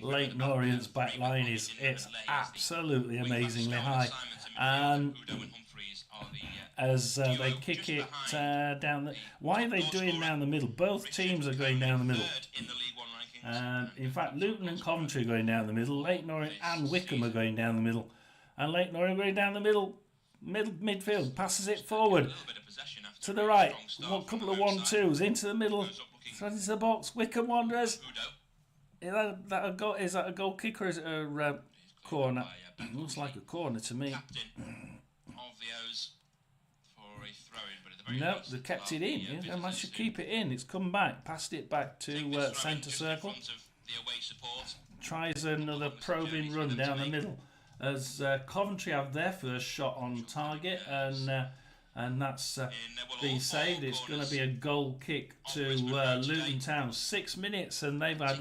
Leyton Orient's back line is. It's absolutely amazingly high. And as they kick it down why are they doing down the middle? Both teams are going down the middle. In fact, Luton and Coventry are going down the middle. Leyton Orient and Wickham are going down the middle. And Leyton Orient going down the midfield, passes it forward to the right. A couple of 1-2s into the middle, into the box. Wickham Wanderers. Is that a goal kick, or is it a corner? Looks like a corner to me. No, they kept it in. They managed to keep it in. It's come back, passed it back to centre circle. tries another probing run down the middle as Coventry have their first shot on target, and that's been saved. It's going to be a goal kick to Luton Town. 6 minutes, and they've had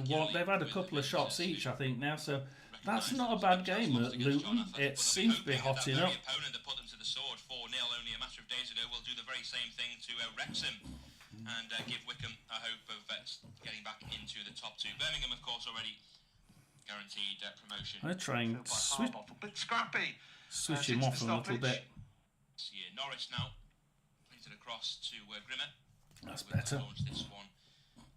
a couple of shots each, I think now. So that's not a bad game at Luton. It seems to be hotting up. Opponent that put them to the sword 4-0 only a matter of days ago will do the very same thing to Wrexham and give Wickham a hope of getting back into the top two. Birmingham, of course, already guaranteed promotion. I try and switch him off a little bit. Yeah, Norris now plays it across to Grimmer. That's better. Launch this one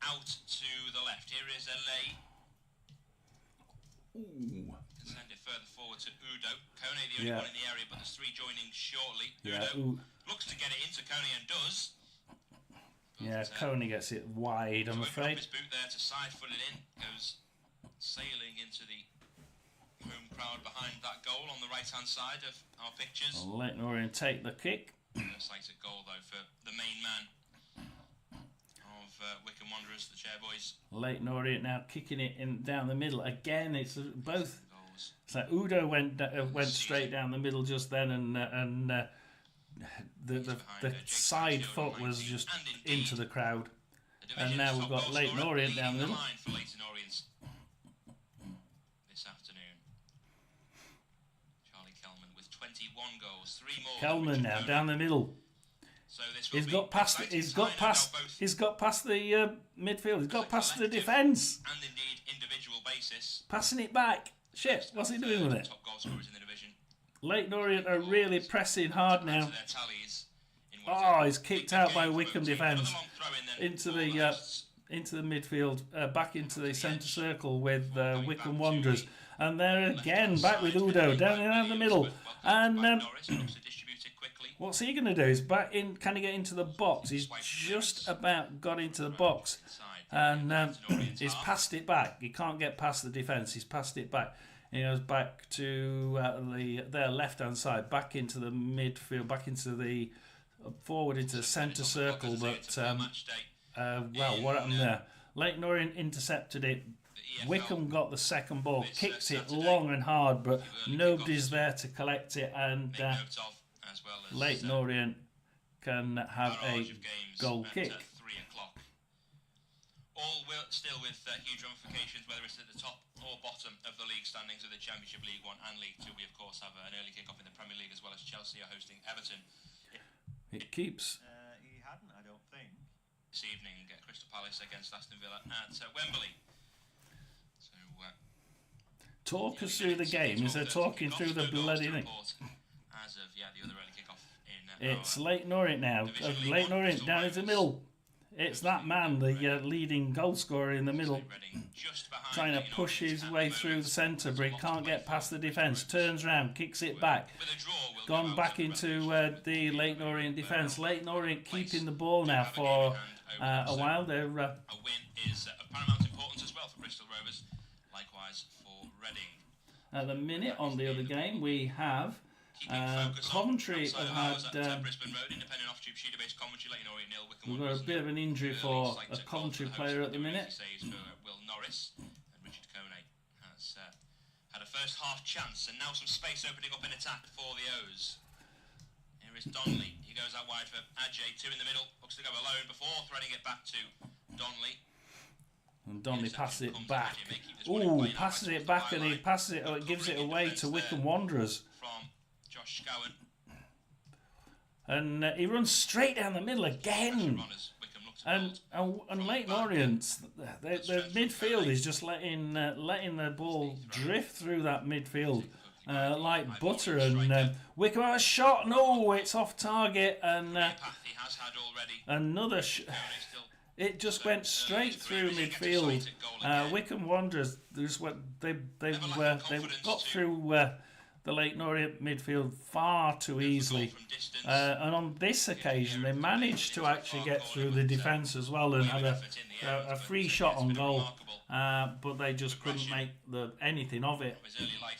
out to the left. Here is Lay. Ooh. Can send it further forward to Udo. Kone the only one in the area, but there's 3 joining shortly. Yeah, Udo looks to get it into Kone and does. But, yeah, Kone gets it wide, I'm afraid. His boot there to side foot it in, goes sailing into the home crowd behind that goal on the right hand side of our pictures. Leighton Orient take the kick. Looks like a goal though for the main man of Wickham Wanderers, the Chairboys. Leighton Orient now kicking it in down the middle again. It's both. Goals. So Udo went straight down the middle just then, and the side foot was just into the crowd. And now we've got Leighton Orient down the middle. For Leighton Orient this afternoon. Charlie Kelman with 21 goals, 3 more. Kelman now down the middle. So this He's got past the midfield. He's got past the defence. And indeed individual basis. Passing it back. Shit, what's he doing with it? Top goal scorers in the division. Leighton Orient are really pressing hard now. Oh, he's kicked out by Wickham defence into the midfield, back into the centre circle with Wickham Wanderers, and they're again back with Udo down in the middle. And what's he going to do? He's back in. Can he get into the box? He's just about got into the box, and he's passed it back. He can't get past the defence. He's passed it back. He goes back to their left-hand side, back into the midfield, back into the forward into the centre circle. But well, what happened there? Leighton Orient intercepted it. Wickham got the second ball, kicked it long and hard, but nobody's there to collect it, and Leighton Orient can have a goal kick. All still with huge ramifications, whether it's at the top or bottom of the league standings of the Championship League 1 and League 2. We, of course, have an early kick-off in the Premier League, as well as Chelsea are hosting Everton. It keeps. He hadn't, I don't think. This evening, Crystal Palace against Aston Villa at Wembley. So, talk us through the game. Is there talking through the bloody thing? As of, the other early kick-off in it's Leighton Orient now. Leighton Orient down into the middle. It's that man, the leading goal scorer in the middle, trying to push his way through the centre, but he can't get past the defence. Turns round, kicks it back. Gone back into the Leighton Orient defence. Leighton Orient keeping the ball now for a while. They're, a win is of paramount importance as well for Bristol Rovers, likewise for Reading. At the minute on the other game, we have Coventry have had. We've got a bit of an injury for a Coventry player at the minute. Will Norris and Richard Kone has had a first half chance, and now some space opening up in attack for the O's. Here is Donnelly. He goes out wide for Ajay. 2 in the middle. Looks to go alone before threading it back to Donnelly. And Donnelly passes it back. Ooh, passes it back, and he passes it. Gives it away to Wickham Wanderers. From Josh Scowen. And he runs straight down the middle again. And Leighton Orient, the midfield is just letting the ball drift through that midfield like butter. And Wickham has a shot. No, it's off target. And another. It just went straight through midfield. Wickham Wanderers, they got through the Leighton Orient midfield far too easily, and on this occasion they managed to actually get through the defence as well and have a free shot on goal, but they just couldn't make anything of it.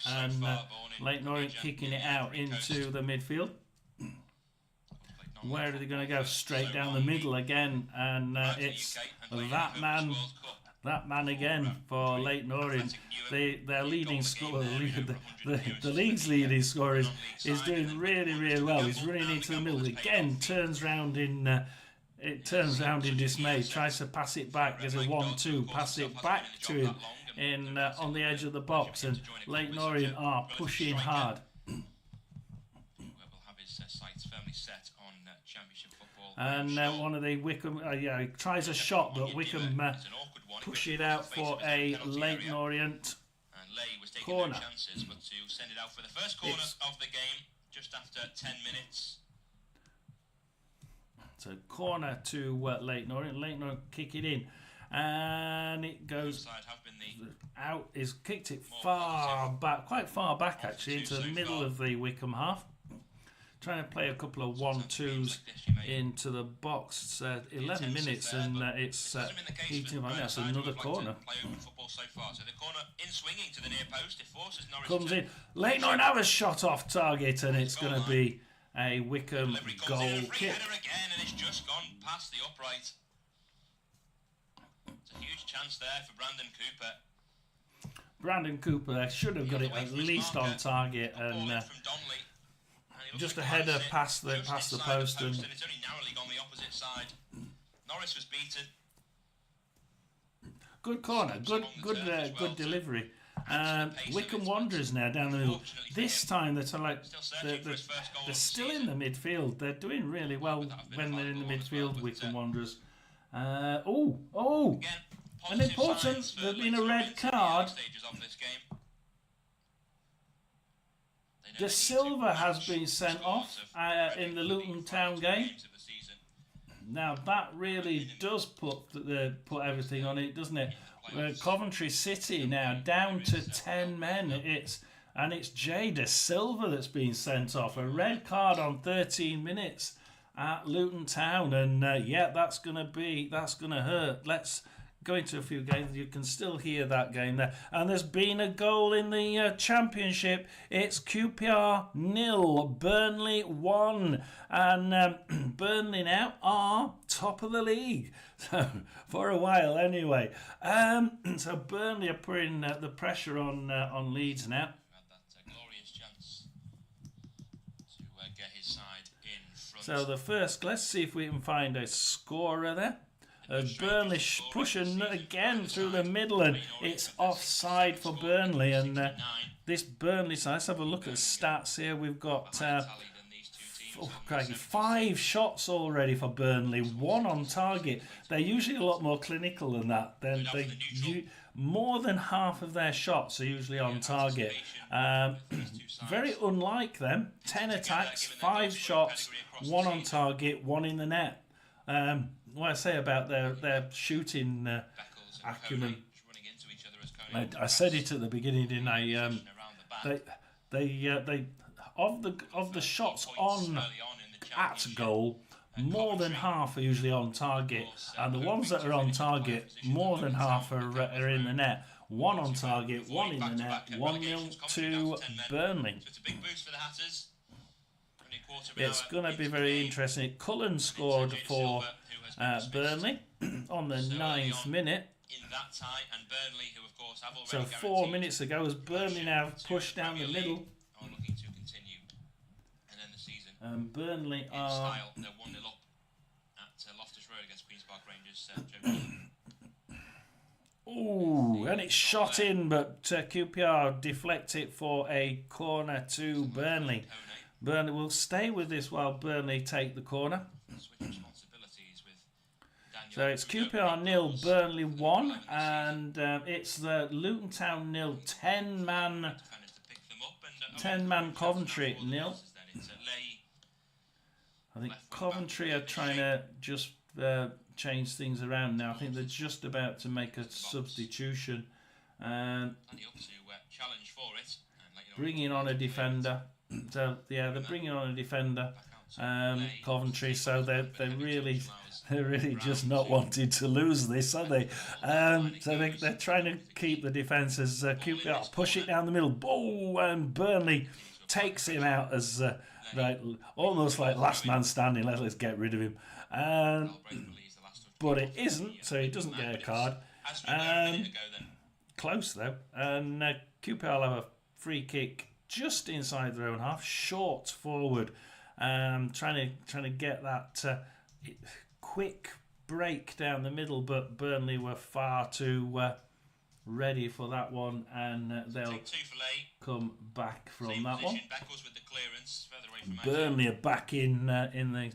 And Leighton Orient kicking it out into the midfield. Where are they going to go? Straight down the middle again, and it's that man That man again for Leighton Orient. Their leading scorer, the league's leading scorer is doing really, really well. He's running into the middle again, turns round in dismay, tries to pass it back. There's a 1-2, pass it back to him on the edge of the box, and Leighton Orient are pushing hard. And one of the Wickham, he tries a shot, but Wickham push it out for a Leighton Orient corner. Chances, but to send it out for the first corner of the game just after 10 minutes. So corner to Leighton Orient. Leighton Orient kick it in, and it goes out. Is kicked it far back, quite far back actually, into the middle of the Wickham half. Trying to play a couple of 1-2s into the box. It's 11 minutes and it's heating up. That's another corner. Comes in. Leighton Orient have a shot off target, and it's going to be a Wickham goal kick. Again, and it's just gone past the upright. It's a huge chance there for Brandon Cooper. Brandon Cooper should have got it at least on target, and just a header past the post, and it's only narrowly gone the opposite side. Norris was beaten. Good corner, good delivery. Wickham Wanderers now down the middle. This time they're still in the midfield. They're doing really well when they're in the midfield. Wickham Wanderers. An important. There's been a red card. De Silva has been sent off in the Luton Town game. Now that really does put everything on it, doesn't it? Coventry City now down to 10 men. It's Jay De Silva that's been sent off. A red card on 13 minutes at Luton Town, and that's gonna hurt. Let's go into a few games. You can still hear that game there. And there's been a goal in the Championship. It's QPR 0, Burnley 1. And Burnley now are top of the league. So, for a while anyway. So Burnley are putting the pressure on Leeds now. That glorious chance to get his side in front. So the first, let's see if we can find a scorer there. Burnley pushing again through the middle, and it's offside for Burnley. And this Burnley side, let's have a look at the stats here. We've got 5 shots already for Burnley, 1 on target. They're usually a lot more clinical than that. More than half of their shots are usually on target. Very unlike them. 10 attacks, 5 shots, 1 on target, 1 in the net. What I say about their shooting acumen. I said it at the beginning, didn't I? They of the shots on at goal, more than half are usually on target, and the ones that are on target, more than half are in the net. 1 on target, 1 in the net. 1-0 to Burnley. It's a big boost for the Hatters. It's going to be very interesting. Cullen scored for Burnley on the 9th minute. So 4 minutes ago, as Burnley now pushed down the middle. And Burnley are... Ooh, and it's shot in, but QPR deflect it for a corner to Burnley. Burnley will stay with this while Burnley take the corner. So it's QPR 0, Burnley 1, and it's the Luton Town 0, 10-man Coventry 0. I think Coventry are trying to just change things around now. I think they're just about to make a substitution and bringing on a defender. So yeah, they're bringing on a defender, Coventry. So they're really just not wanting to lose this, are they? So they're trying to keep the defence as QPR push it down the middle. Oh, and Burnley takes him out as almost like last man standing. Let's get rid of him. But it isn't, so he doesn't get a card. As we were a minute ago then. Close though, and QPR will have a free kick just inside their own half, short forward, trying to get that quick break down the middle, but Burnley were far too ready for that one, and they'll come back from that one. With the clearance, further away from Burnley are back in the.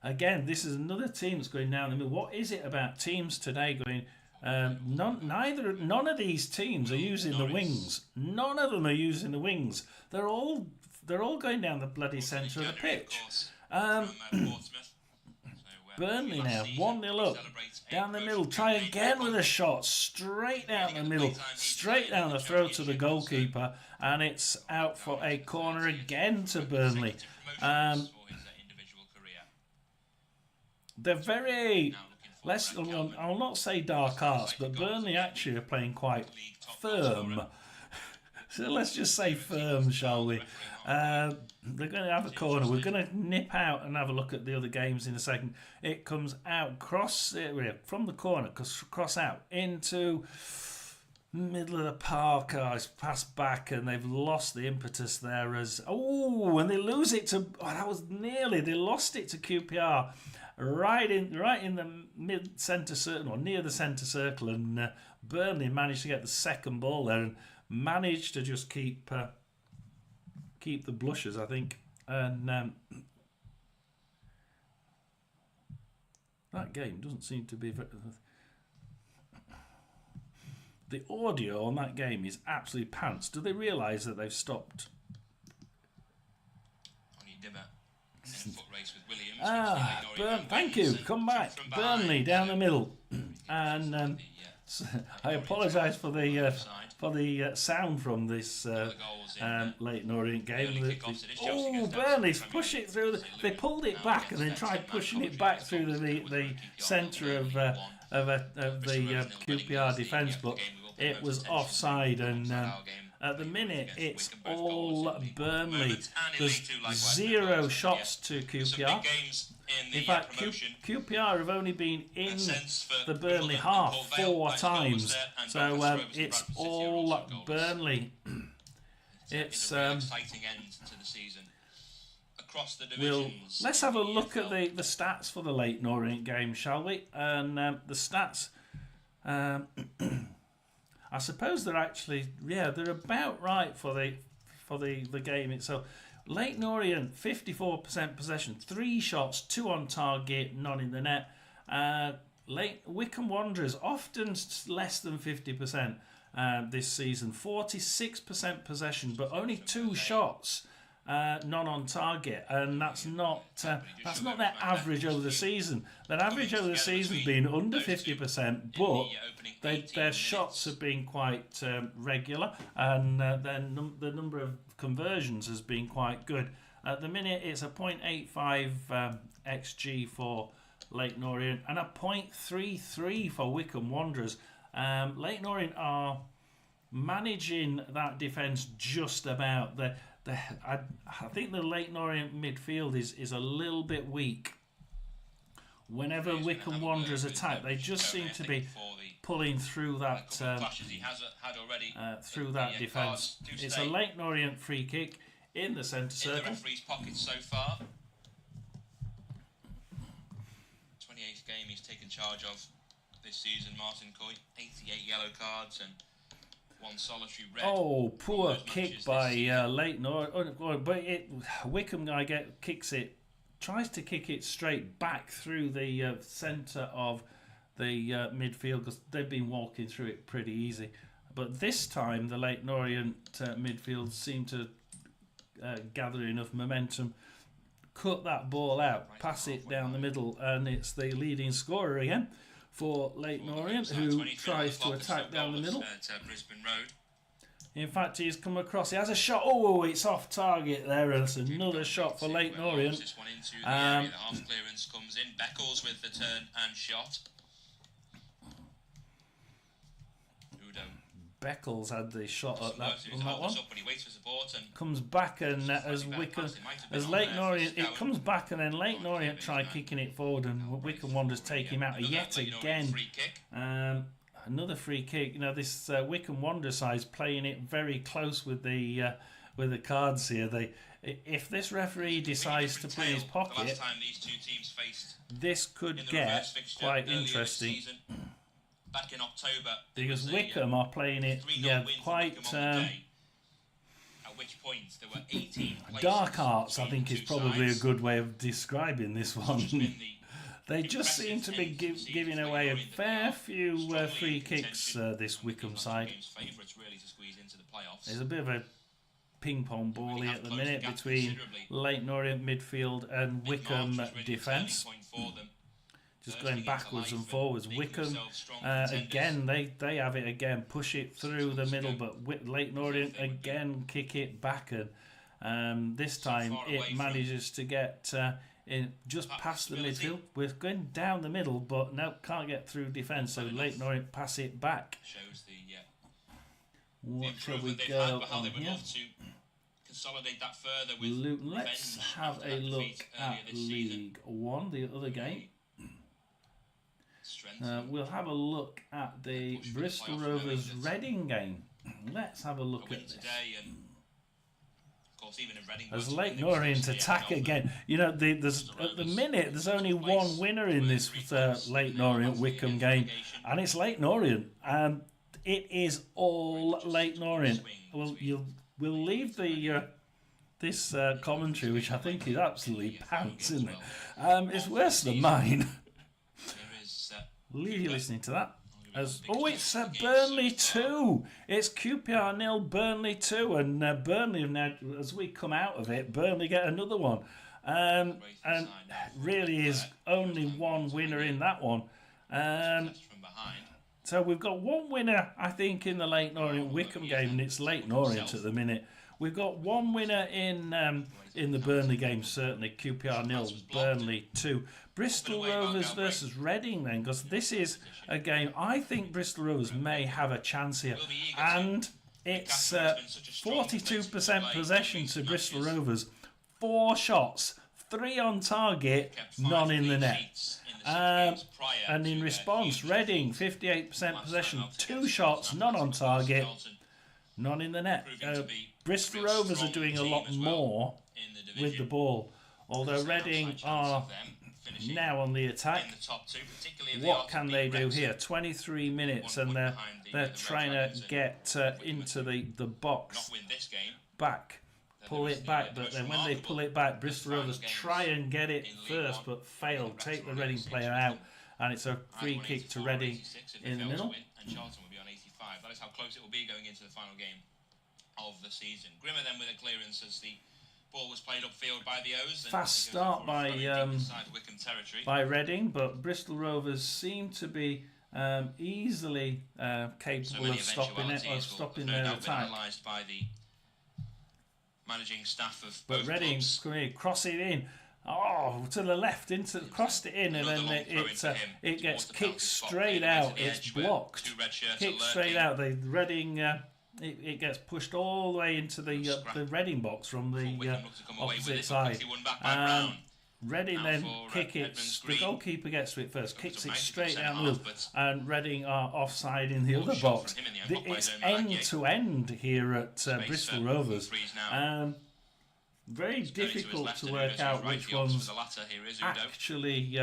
Again, this is another team that's going down the middle. What is it about teams today going? None of these teams are using the wings. None of them are using the wings. They're all going down the bloody centre of the pitch. Burnley now 1-0 up, down the middle. Try again with a shot straight down the middle, straight down the throat of the goalkeeper, and it's out for a corner again to Burnley. They're very. I'll not say dark arts, but Burnley actually are playing quite firm. So let's just say firm, shall we? They're going to have a corner. We're going to nip out and have a look at the other games in a second. It comes out from the corner, cross out into middle of the park. It's passed back, and they've lost the impetus there. And they lose it to. That was nearly. They lost it to QPR. Right in the mid centre circle, or near the centre circle, and Burnley managed to get the second ball there and managed to just keep the blushes, I think. And that game doesn't seem to be very. The audio on that game is absolutely pants. Do they realise that they've stopped? Foot race with Williams, thank you. Come back. Burnley down the middle, and I apologise for the sound from this Leyton Orient game. Burnley push it through. They pulled it back and then tried pushing it back through the centre of the QPR defence, but it was offside, and at the minute it's all Burnley. There's 0 shots to QPR. In fact, QPR have only been in the Burnley half 4 times, so it's all Burnley. It's exciting end to the season. Across the divisions. Let's have a look at the stats for the Leyton Orient game, shall we? And the stats. I suppose they're actually, they're about right for the game itself. Leyton Orient, 54% possession, 3 shots, 2 on target, none in the net. Wycombe Wanderers, often less than 50% this season, 46% possession, but only 2 shots, none on target, and that's not their average over the season. Their average over the season has been under 50%, but their shots have been quite regular, and the number of conversions has been quite good. At the minute, it's a 0.85 XG for Leyton Orient and a 0.33 for Wycombe Wanderers. Leyton Orient are managing that defence just about. I think the Leyton Orient midfield is a little bit weak. Whenever Wycombe Wanderers attack, they just seem to be pulling through that defence. It's a Leyton Orient free kick in the centre circle. In the referee's pocket so far. 28th game he's taken charge of this season, Martin Coy. 88 yellow cards and 1 solitary red. Oh, poor kick by Leyton Orient. But Wycombe guy tries to kick it straight back through the centre of the midfield, because they've been walking through it pretty easy. But this time the Leyton Orient midfield seemed to gather enough momentum, cut that ball out, pass it down the middle, and it's the leading scorer again for Leyton Orient, who tries to attack down the middle. In fact, he's come across. He has a shot. Oh, it's off target there. It's another shot for Leyton Orient. This one into the area. The half clearance comes in. Beckles with the turn and shot. Beckles had the shot at that one. And comes back, and as Leyton Orient, it comes back, and then Leyton Orient try kicking it forward, and Wycombe Wanderers take him out yet again. another free kick. You know, this Wycombe Wanderers side's playing it very close with the cards here. If this referee decides to put his pocket, the last time these two teams faced this could get quite interesting. Back in October, because Wycombe are playing it quite at which point there were 18 dark arts. I think is probably a good way of describing this one. They just seem to be giving away a fair few free kicks, this Wycombe side. There's a bit of a ping-pong ball here at the minute between Leyton Orient midfield and Wycombe defence. Just going backwards and forwards. Wycombe, again, they have it again. Push it through the middle, but Leyton Orient again kick it back. And this time it manages to get in just past the midfield. We're going down the middle, but no, can't get through defence. So Leyton Orient pass it back. What shall we go on here? Consolidate that further with Luton. Let's have a look at League One, the other game. We'll have a look at the Bristol Rovers Reading game. Let's have a look at this. As Leyton Orient attack again, you know, there's at the minute there's only one winner in this Leyton Orient Wycombe game, and it's Leyton Orient. It is all Leyton Orient. We'll leave the this commentary, which I think is absolutely pants, isn't it? It's worse than mine. Leave you listening to that. It's Burnley 2. It's QPR 0, Burnley 2, and Burnley have now, as we come out of it, Burnley get another one, and really is only one winner in that one. So we've got one winner, I think, in the Leyton Orient Wycombe game, and it's Leyton Orient at the minute. We've got one winner in the Burnley game, certainly. QPR 0, Burnley 2. Bristol Rovers versus Reading then, because this is a game I think Bristol Rovers may have a chance here. And it's 42% possession to Bristol Rovers. 4 shots, 3 on target, none in the net. And in response, Reading, 58% possession, 2 shots, none on target, none in the net. Bristol Rovers are doing a lot more with the ball, although Reading are now on the attack. What can they do here? 23 minutes, and they're trying to get into the box back. Pull it back, but then when they pull it back, Bristol Rovers try and get it first, but fail. Take the Reading player out, and it's a free kick to Reading in the middle. And Charlton will be on 85. That is how close it will be going into the final game of the season. Grimmer then with a clearance as the ball was played upfield by the O's. Fast start by Reading, but Bristol Rovers seem to be easily capable of stopping it or stopping their attack. By the managing staff of but Reading cross it in. Oh, to the left, crossed it in, and then it gets kicked straight out. It's blocked. Kicked straight out. The Reading. It gets pushed all the way into the Reading box from the opposite side. Reading then kick it. The goalkeeper gets to it first, kicks it straight down the middle, and Reading are offside in the other box. It's end to end here at Bristol Rovers. Very difficult to work out which one's actually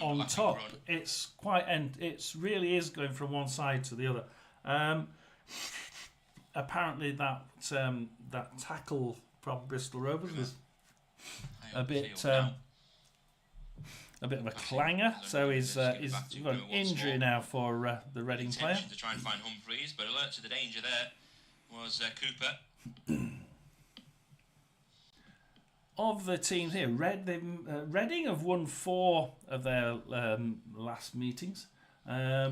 on top. It's quite, and it really is going from one side to the other. Apparently that tackle from Bristol Rovers was a bit of a clanger, so he's got an injury now for the Reading player. To try and find Humphreys, but alert to the danger there was Cooper. Of the teams here, Reading have won 4 of their last meetings.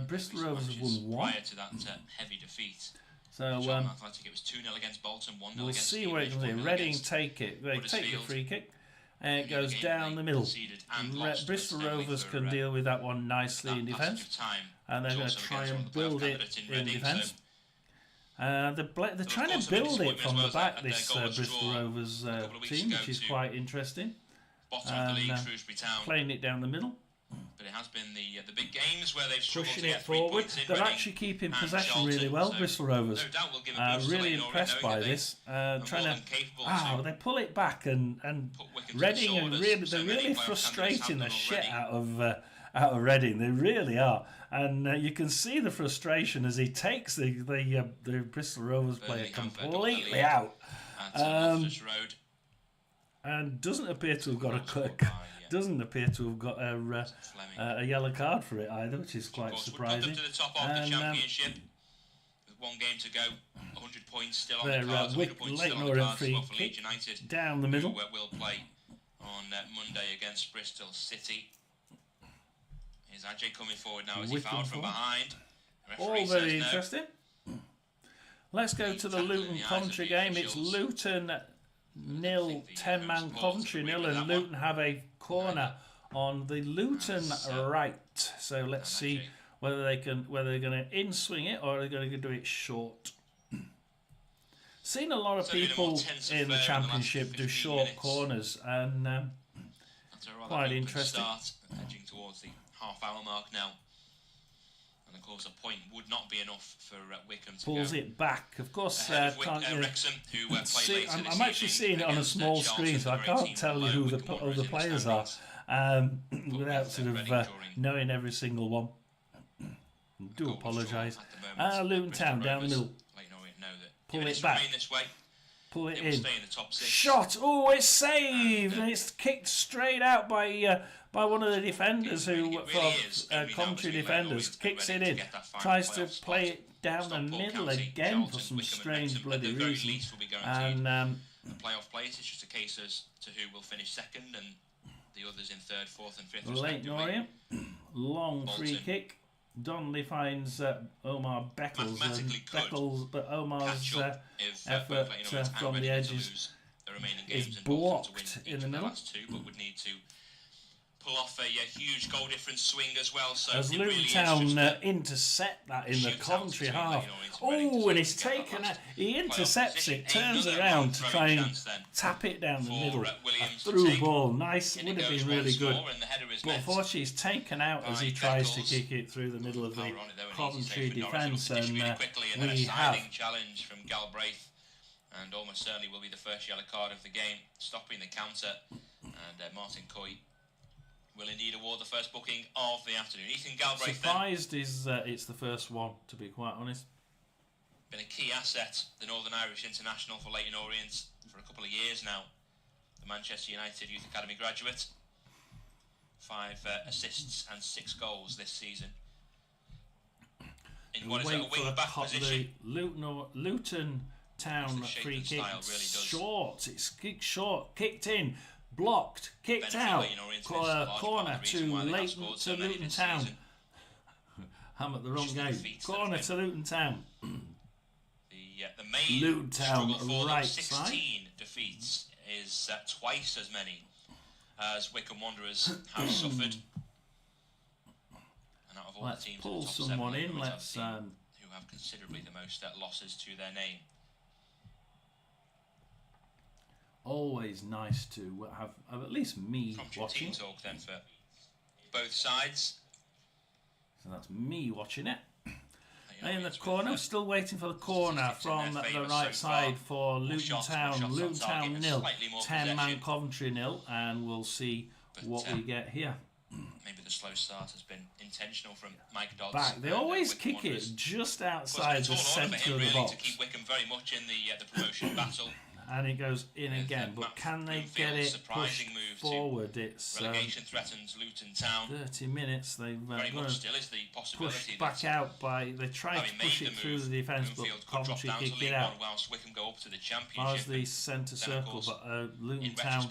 Bristol Rovers have won 1. Prior to that heavy defeat. So Athletic, it was 2-0 against Bolton, 1-0 we'll against see where it goes. Reading take it. They take the free kick, and it goes down the middle. Bristol Rovers can deal with that one nicely in defence, and they're going to try and build it in defence. They're trying to build it from the back, this Bristol Rovers team, which is quite interesting. Playing it down the middle. But it has been the big games where they've struggled Pushing to it get 3 forward. points in. They're Reading actually keeping and possession Charlton, really well, so Bristol Rovers. no doubt will give a boost to Really Leyton Orient, impressed knowing by that they this. are Trying more to. than capable Wow, to they pull it back and put Wycombe to the Reading sword, are as really, so they're many really playoff frustrating candidates the have shit done out of Reading. They really are, and you can see the frustration as he takes the Bristol Rovers player Burnley have completely doubled out, at Loftus Road. and doesn't appear to have got doesn't appear to have got a yellow card for it either, which is quite surprising. Would put them to the top of the championship. With 1 game to go, 100 points still on the cards. 100 points still on the cards as well for Leeds United, down the middle. who will play on Monday against Bristol City. Is Ajay coming forward now as he fouled from behind? All very interesting. Let's go to the Luton Coventry game. It's Luton 0, 10-man Coventry 0, and Luton have a corner on the Luton right. So let's see whether they're going to in-swing it or they're going to do it short. Seen a lot of people in the Championship do short corners, and quite interesting. Start, edging towards the half-hour mark now. And of course, a point would not be enough for Wycombe to pulls go. it back. Of course, Wrexham, who play later I'm actually seeing it on a small screen, so I can't tell you who the other players are without sort of knowing every single one. Do apologise. Luton Town down the middle. Pull it back. Pull it in. Shot. Oh, it's saved, and it's kicked straight out by one of the defenders Coventry defenders. Kicks it in. Tries to play it down the middle again for some strange bloody reason. And the playoff place, it's just a case as to who will finish second and the others in third, fourth, and fifth. Leyton Orient. Long free kick. Donnelly finds Omar Beckles, but Omar's effort from the edges is blocked in the middle. But would need to pull off a huge goal difference swing as well. So as Luton Town intercept that in the Coventry half. Oh, and he's taken it. He intercepts it, turns around to try and tap it down the middle. A through ball, nice. Would have been really good. But unfortunately, he's taken out as he tries to kick it through the middle of the Coventry defence, and we have challenge from Galbraith, and almost certainly will be the first yellow card of the game, stopping the counter, and Martin Coy will indeed award the first booking of the afternoon. Ethan Galbraith, surprised it's the first one, to be quite honest. Been a key asset, the Northern Irish international for Leyton Orient for a couple of years now. The Manchester United Youth Academy graduate. 5 assists and 6 goals this season. In what is a wing-back position. Luton Town free kick, really short. It's kicked short, kicked in. Blocked, kicked out, corner to Luton Town. I'm at the wrong game. Corner to Luton Town. The main Luton Town right 16 side. defeats is twice as many as Wycombe Wanderers have suffered. And out of all Let's the teams pull in the top someone 7, in. Let's who have considerably the most losses to their name. always nice to have at least me watching. Team talk then for both sides. So that's me watching it. In the corner, still waiting for the corner from the right side for Luton Town. Luton Town 0, 10-man Coventry 0, and we'll see what we get here. Maybe the slow start has been intentional from Mike Dodds. Back. They always kick it just outside the centre of the box. To keep Wycombe very much in the promotion battle. And it goes in again, but can they get it pushed forward? It's relegation threatens Luton Town. 30 minutes. They've very much still is the possibility pushed back out by. They tried to push it through the defence, but Coventry kicked it out. Whilst Wycombe go up to the Championship. As the centre circle, but Luton Town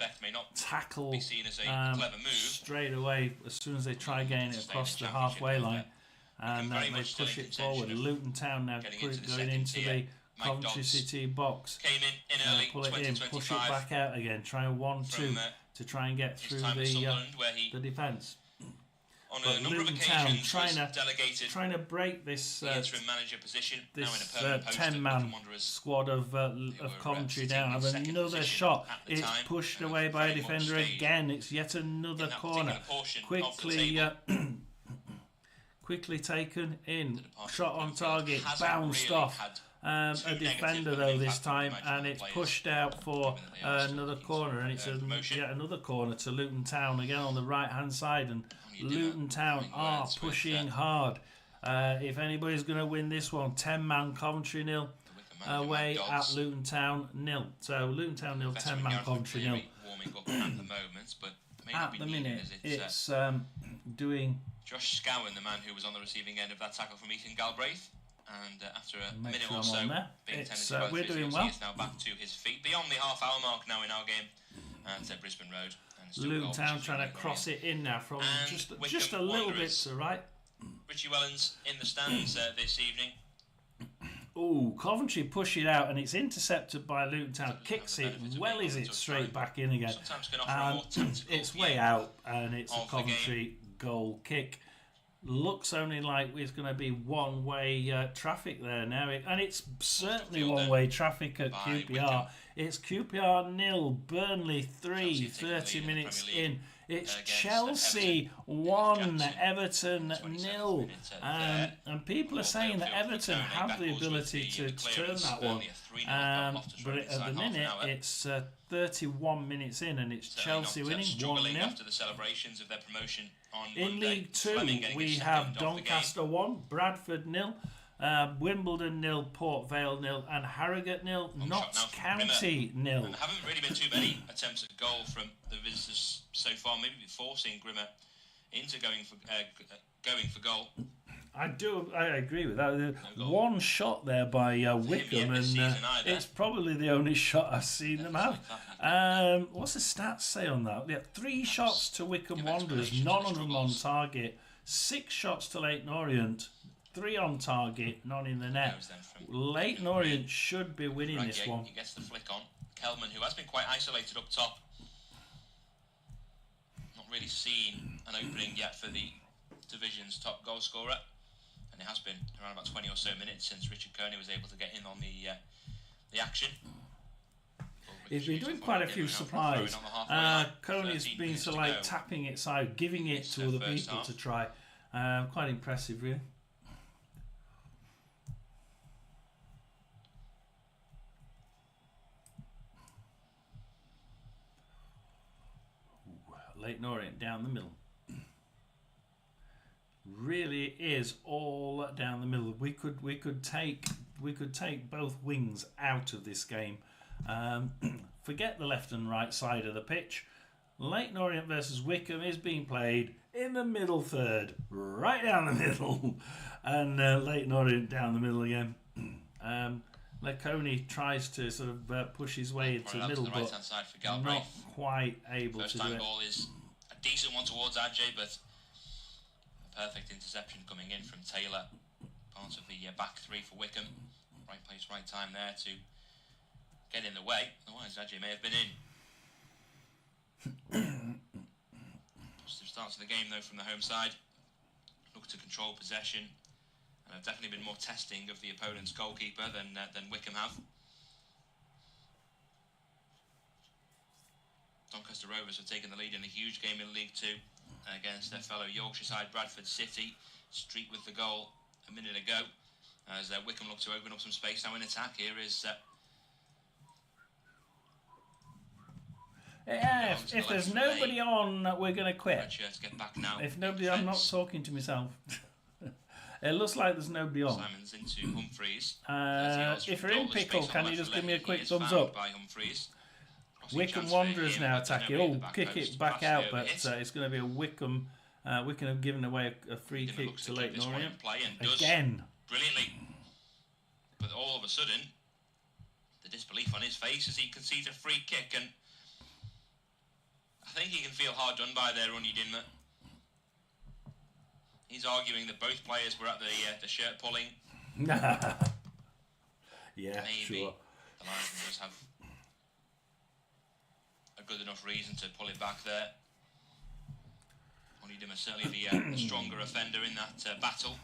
tackle straight away as soon as they try getting it across the halfway line, and they push it forward. Luton Town now going into the Coventry City box, pull it in, push it back out again, try 1-2 to try and get through the defence. On but a number of Luton Town occasions, delegated trying to break this the interim manager position. Now in a this permanent post at 10-man Wycombe Wanderers, squad of Coventry down. Have second another position shot. at the It's time, pushed and away by a very much defender stayed again. It's yet another in that corner. particular portion of the Quickly, table. quickly taken in. Park Shot on midfield target, hasn't bounced really off. had A too defender negative though of an this impact, time, I imagine, on and the it's players, pushed out for given that they are still another looking corner, for, and it's promotion. yet another corner to Luton Town again on the right hand side, and you do Luton that, Town having are words with, pushing hard. If anybody's going to win this one, 10-man Coventry 0, the Wycombe away manager, at Luton Town 0. So Luton Town 0, veteran 10-man Gareth Coventry 0. McCleary warming up at the moment, but may not At be the needed minute, as it's doing. Josh Scowen, the man who was on the receiving end of that tackle from Ethan Galbraith, and after a Make minute sure or I'm so on there. being It's, tended to both we're doing physios, well. he is now back to his feet beyond the half-hour mark now in our game at Brisbane Road. And still Luton goal, Town which is trying to really cross it in now from And just Wycombe a little bit Wanderers. to right. Richie Wellens in the stands this evening. Oh, Coventry push it out, and it's intercepted by Luton Town. Kicks it, wellies it straight back in again. Sometimes can offer a more tactical It's way view out, and it's a of the Coventry goal kick. Looks only like it's going to be one-way traffic there now, and it's certainly field one-way traffic at by QPR. Wycombe. It's QPR 0, Burnley 3, Chelsea taking the 30 lead in the minutes Premier League in. It's against Chelsea Everton. 1, Jackson, Everton 27th 0. minute there. And people are saying that Everton have the ability to turn that one. But at the minute, it's 31 minutes in, and it's Chelsea winning 1-0. After the celebrations of their promotion on In Monday. League 2, Fleming getting we his have second off the game. Doncaster 1, Bradford 0, Wimbledon 0, Port Vale 0, and Harrogate 0, Long Notts shot now from County 0. And there haven't really been too many attempts at goal from the visitors so far. Maybe forcing Grimmer into going for goal. I agree with that. goal. One shot there by Wickham, this and season either. it's probably the only shot I've seen them have. What's the stats say on that? Yeah, 3 shots to Wycombe give Wanderers, explanation to none the of them on struggles. target. 6 shots to Leyton Orient, 3 on target, none in the net. Goes then from Leyton Orient should be winning this Ragier, one. He gets the flick on. Kelman, who has been quite isolated up top. Not really seen an opening yet for the division's top goal scorer. And it has been around about 20 or so minutes since Richard Kearney was able to get in on the action. He's been doing quite a few supplies. Coney's been sort of like tapping it side, giving it to other people to try. Quite impressive, really. Leyton Orient down the middle. Really is all down the middle. We could take both wings out of this game. Forget the left and right side of the pitch. Leyton Orient versus Wycombe is being played in the middle third, right down the middle, and Leyton Orient down the middle again. Coney tries to sort of push his way into the middle, but not quite able to do First time it. ball is a decent one towards Ajay, but a perfect interception coming in from Taylor, part of the back 3 for Wycombe. Right place, right time there to get in the way. Otherwise, Ajay may have been in. Positive start to the game though from the home side. Look to control possession, and have definitely been more testing of the opponent's goalkeeper than Wycombe have. Doncaster Rovers have taken the lead in a huge game in League 2 against their fellow Yorkshire side Bradford City. Street with the goal a minute ago as Wycombe look to open up some space now in attack. Here is if there's nobody on, we're going to quit. red shirts get back now. If nobody, I'm not talking to myself. It looks like there's nobody on. Simons into Humphreys. If you're in pickle, can you just give me a quick thumbs up? By Humphreys. Wycombe Wanderers now attacking. Oh, kick it back out, but it's going to be a Wycombe. Wycombe have given away a free kick to Leyton Orient. Again. Brilliantly. But all of a sudden, the disbelief on his face as he concedes a free kick, and I think he can feel hard done by there, Ronnie Dinmer. He's arguing that both players were at the shirt pulling. Yeah, Maybe sure. the linesman does have a good enough reason to pull it back there. Onyedinma certainly the stronger offender in that battle.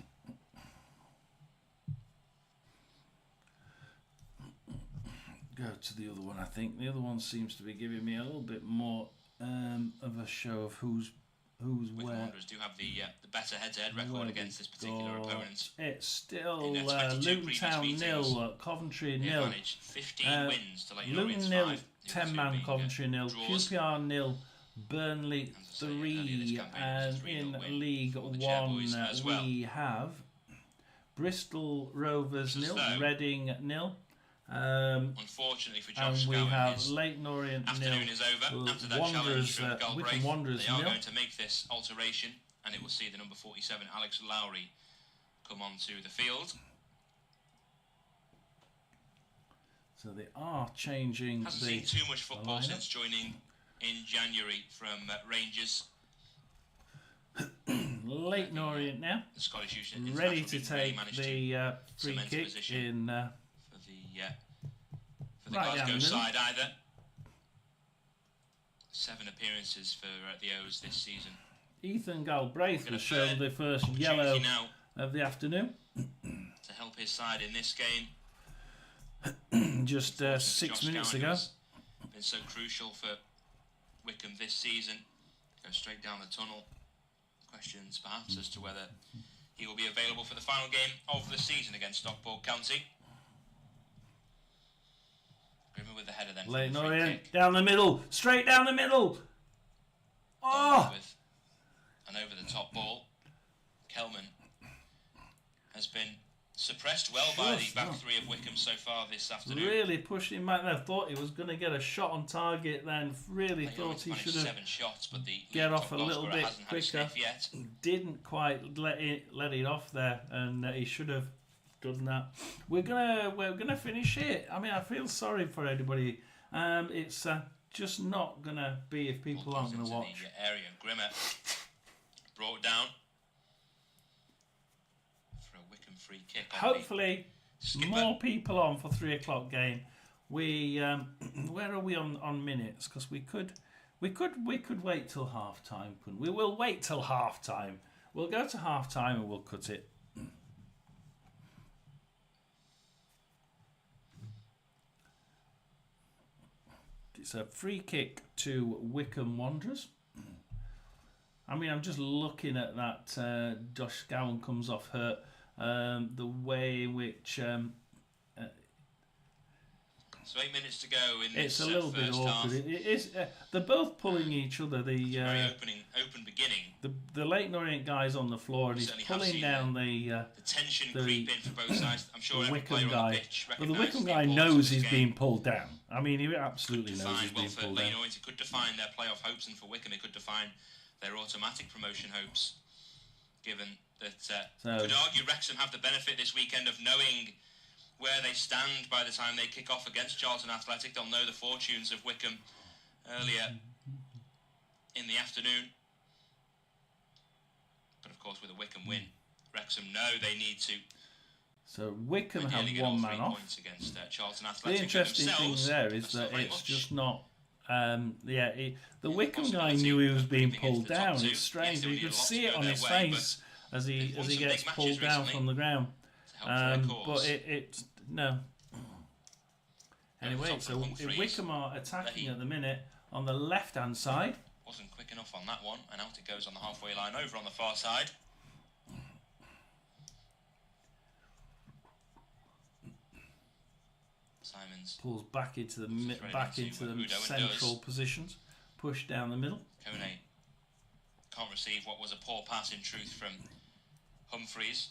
Go to the other one, I think. The other one seems to be giving me a little bit more of a show of who's Wycombe where. Wanderers do have the better head-to-head record against this particular opponent. It's still In their 22 Luton previous Town meetings, 0, Coventry They've 0. managed 15 wins to Leighton Luton Orient's 0, 5. 10-man Coventry 0, draws. QPR 0, Burnley As I say, earlier this 3, campaign it was a and 3-0 in win League for the 1 Chairboys as well. we have Bristol Rovers Just 0, though, Reading 0. Unfortunately for Josh And we Scowen, have his Leighton Orient 0, afternoon is over. After that Wanderers, challenge from Wycombe Galbraith, Wanderers they are 0. going to make this alteration, and it will see the number 47, Alex Lowry, come onto the field. So they are changing Hasn't the seen too much football lineup. since joining in January from Rangers. Leighton Orient now, The Scottish Youth ready International to didn't really take manage the free cement kick position in for the right down the Glasgow middle. side either. 7 appearances for the O's this season. Ethan Galbraith Got a was shown third the first opportunity yellow now of the afternoon. to help his side in this game. Just 6 Josh minutes Scowen, ago. who's been so crucial for Wycombe this season. Goes straight down the tunnel. Questions perhaps as to whether he will be available for the final game of the season against Stockport County. Grimmer with the header then. Leighton for the free Orient kick. down the middle, straight down the middle. Oh! With an over the top ball. Kelman has been suppressed well by the Just back not. three of Wycombe so far this afternoon. Really pushing him back there. Thought he was going to get a shot on target then. Really Leighton thought Orient's he managed should have 7 shots, but the get league off top a little goalscorer bit hasn't had a quicker. sniff yet. Didn't quite let it off there, and he should have done that. We're gonna finish it. I mean, I feel sorry for anybody. It's just not gonna be if people Ball aren't comes gonna into watch. the area. Grimmer brought down for a Wycombe free kick. on the Hopefully, skipper. more people on for 3 o'clock game. We where are we on minutes? Because we could wait till half time. Couldn't we? We'll wait till half time. We'll go to half time and we'll cut it. It's a free kick to Wycombe Wanderers. I mean, I'm just looking at that. Josh Scowen comes off hurt. The way in which So 8 minutes to go in it's this a little bit first half. awkward. It is. They're both pulling each other. Very The open beginning. the Leighton Orient guy's on the floor and he's Certainly have pulling seen down the The tension the- creep in for both sides. I'm sure the every Wycombe player on the guy. pitch But the recognises Wycombe the guy importance of knows this he's game. being pulled down. I mean, he absolutely knows he's Define, well, being for pulled Leighton down. Orient, it could define their playoff hopes, and for Wycombe, it could define their automatic promotion hopes. Given that, So- could argue Wrexham have the benefit this weekend of knowing where they stand by the time they kick off against Charlton Athletic. They'll know the fortunes of Wycombe earlier in the afternoon. But of course, with a Wycombe win, Wrexham know they need to So Wycombe ideally have get all one 3 man off. points against Charlton The Athletic. interesting thing themselves there is are still that very it's much just not. The the Wycombe guy possibility knew he was of being moving into pulled the top down. two. It's strange. Yes, they You would need could a lot see to it go on their his way, face as he they've won some gets big pulled matches down recently from the ground. to help their cause. But it's no. Anyway, top so for Humphreys. Wycombe are attacking They- at the minute on the left-hand side. Wasn't quick enough on that one, and out it goes on the halfway line over on the far side. Simons, Pulls back into the Threading back into into the Udo and central does. positions. Push down the middle. Kone can't receive what was a poor pass in truth from Humphreys.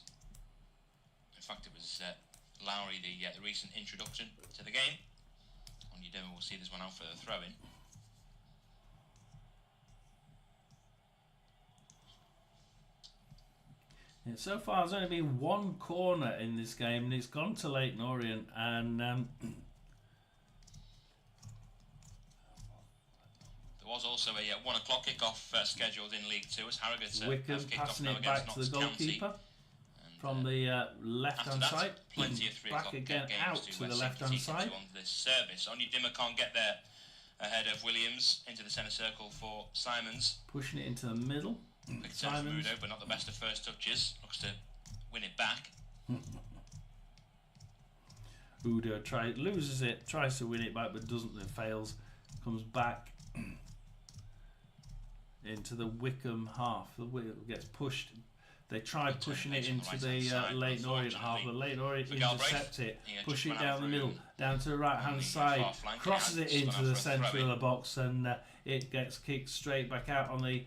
In fact, it was Lowry, the recent introduction to the game. Onyedinma will see this one out for the throw-in. Yeah, so far, there's only been one corner in this game, and it's gone to Leighton Orient. And There was also a 1 o'clock kick-off scheduled in League 2 as Harrogate Wycombe have kicked off passing now it back against to the Notts County. goalkeeper And, from the after left-hand that, side. plenty of 3 Back o'clock again games out to to the sink left-hand teeth into side. on this service. Onyedinma can't get there ahead of Williams into the centre circle for Simons. Pushing it into the middle. Quick turn from Udo, but not the best of first touches. Looks to win it back. Udo loses it, tries to win it back, but doesn't. It fails. Comes back into the Wycombe half. The wheel gets pushed. They try pushing it into the Leighton Orient half. The Leighton Orient intercept it, push it down the middle, down to the right-hand side, crosses it into the centre of the box, and it gets kicked straight back out on the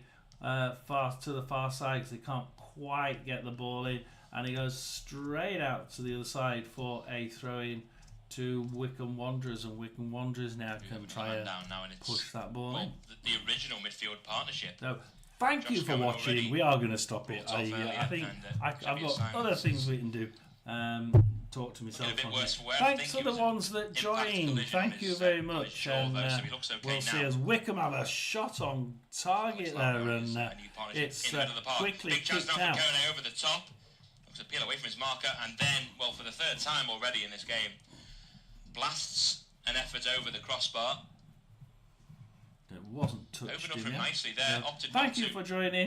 far side because they can't quite get the ball in, and it goes straight out to the other side for a throw-in to Wycombe Wanderers, and Wycombe Wanderers now can try and push that ball in. The original midfield partnership. So, thank you for watching. We are going to stop it. I think I've got other things we can do. Talk to myself on here. Thanks for the ones that joined. Thank you very much. And we'll see as Wycombe have a shot on target there, and it's quickly kicked out. Over the top. Looks to peel away from his marker, and then, well, for the third time already in this game, blasts an effort over the crossbar. It wasn't touched. Opened up from nicely there. Thank you for joining.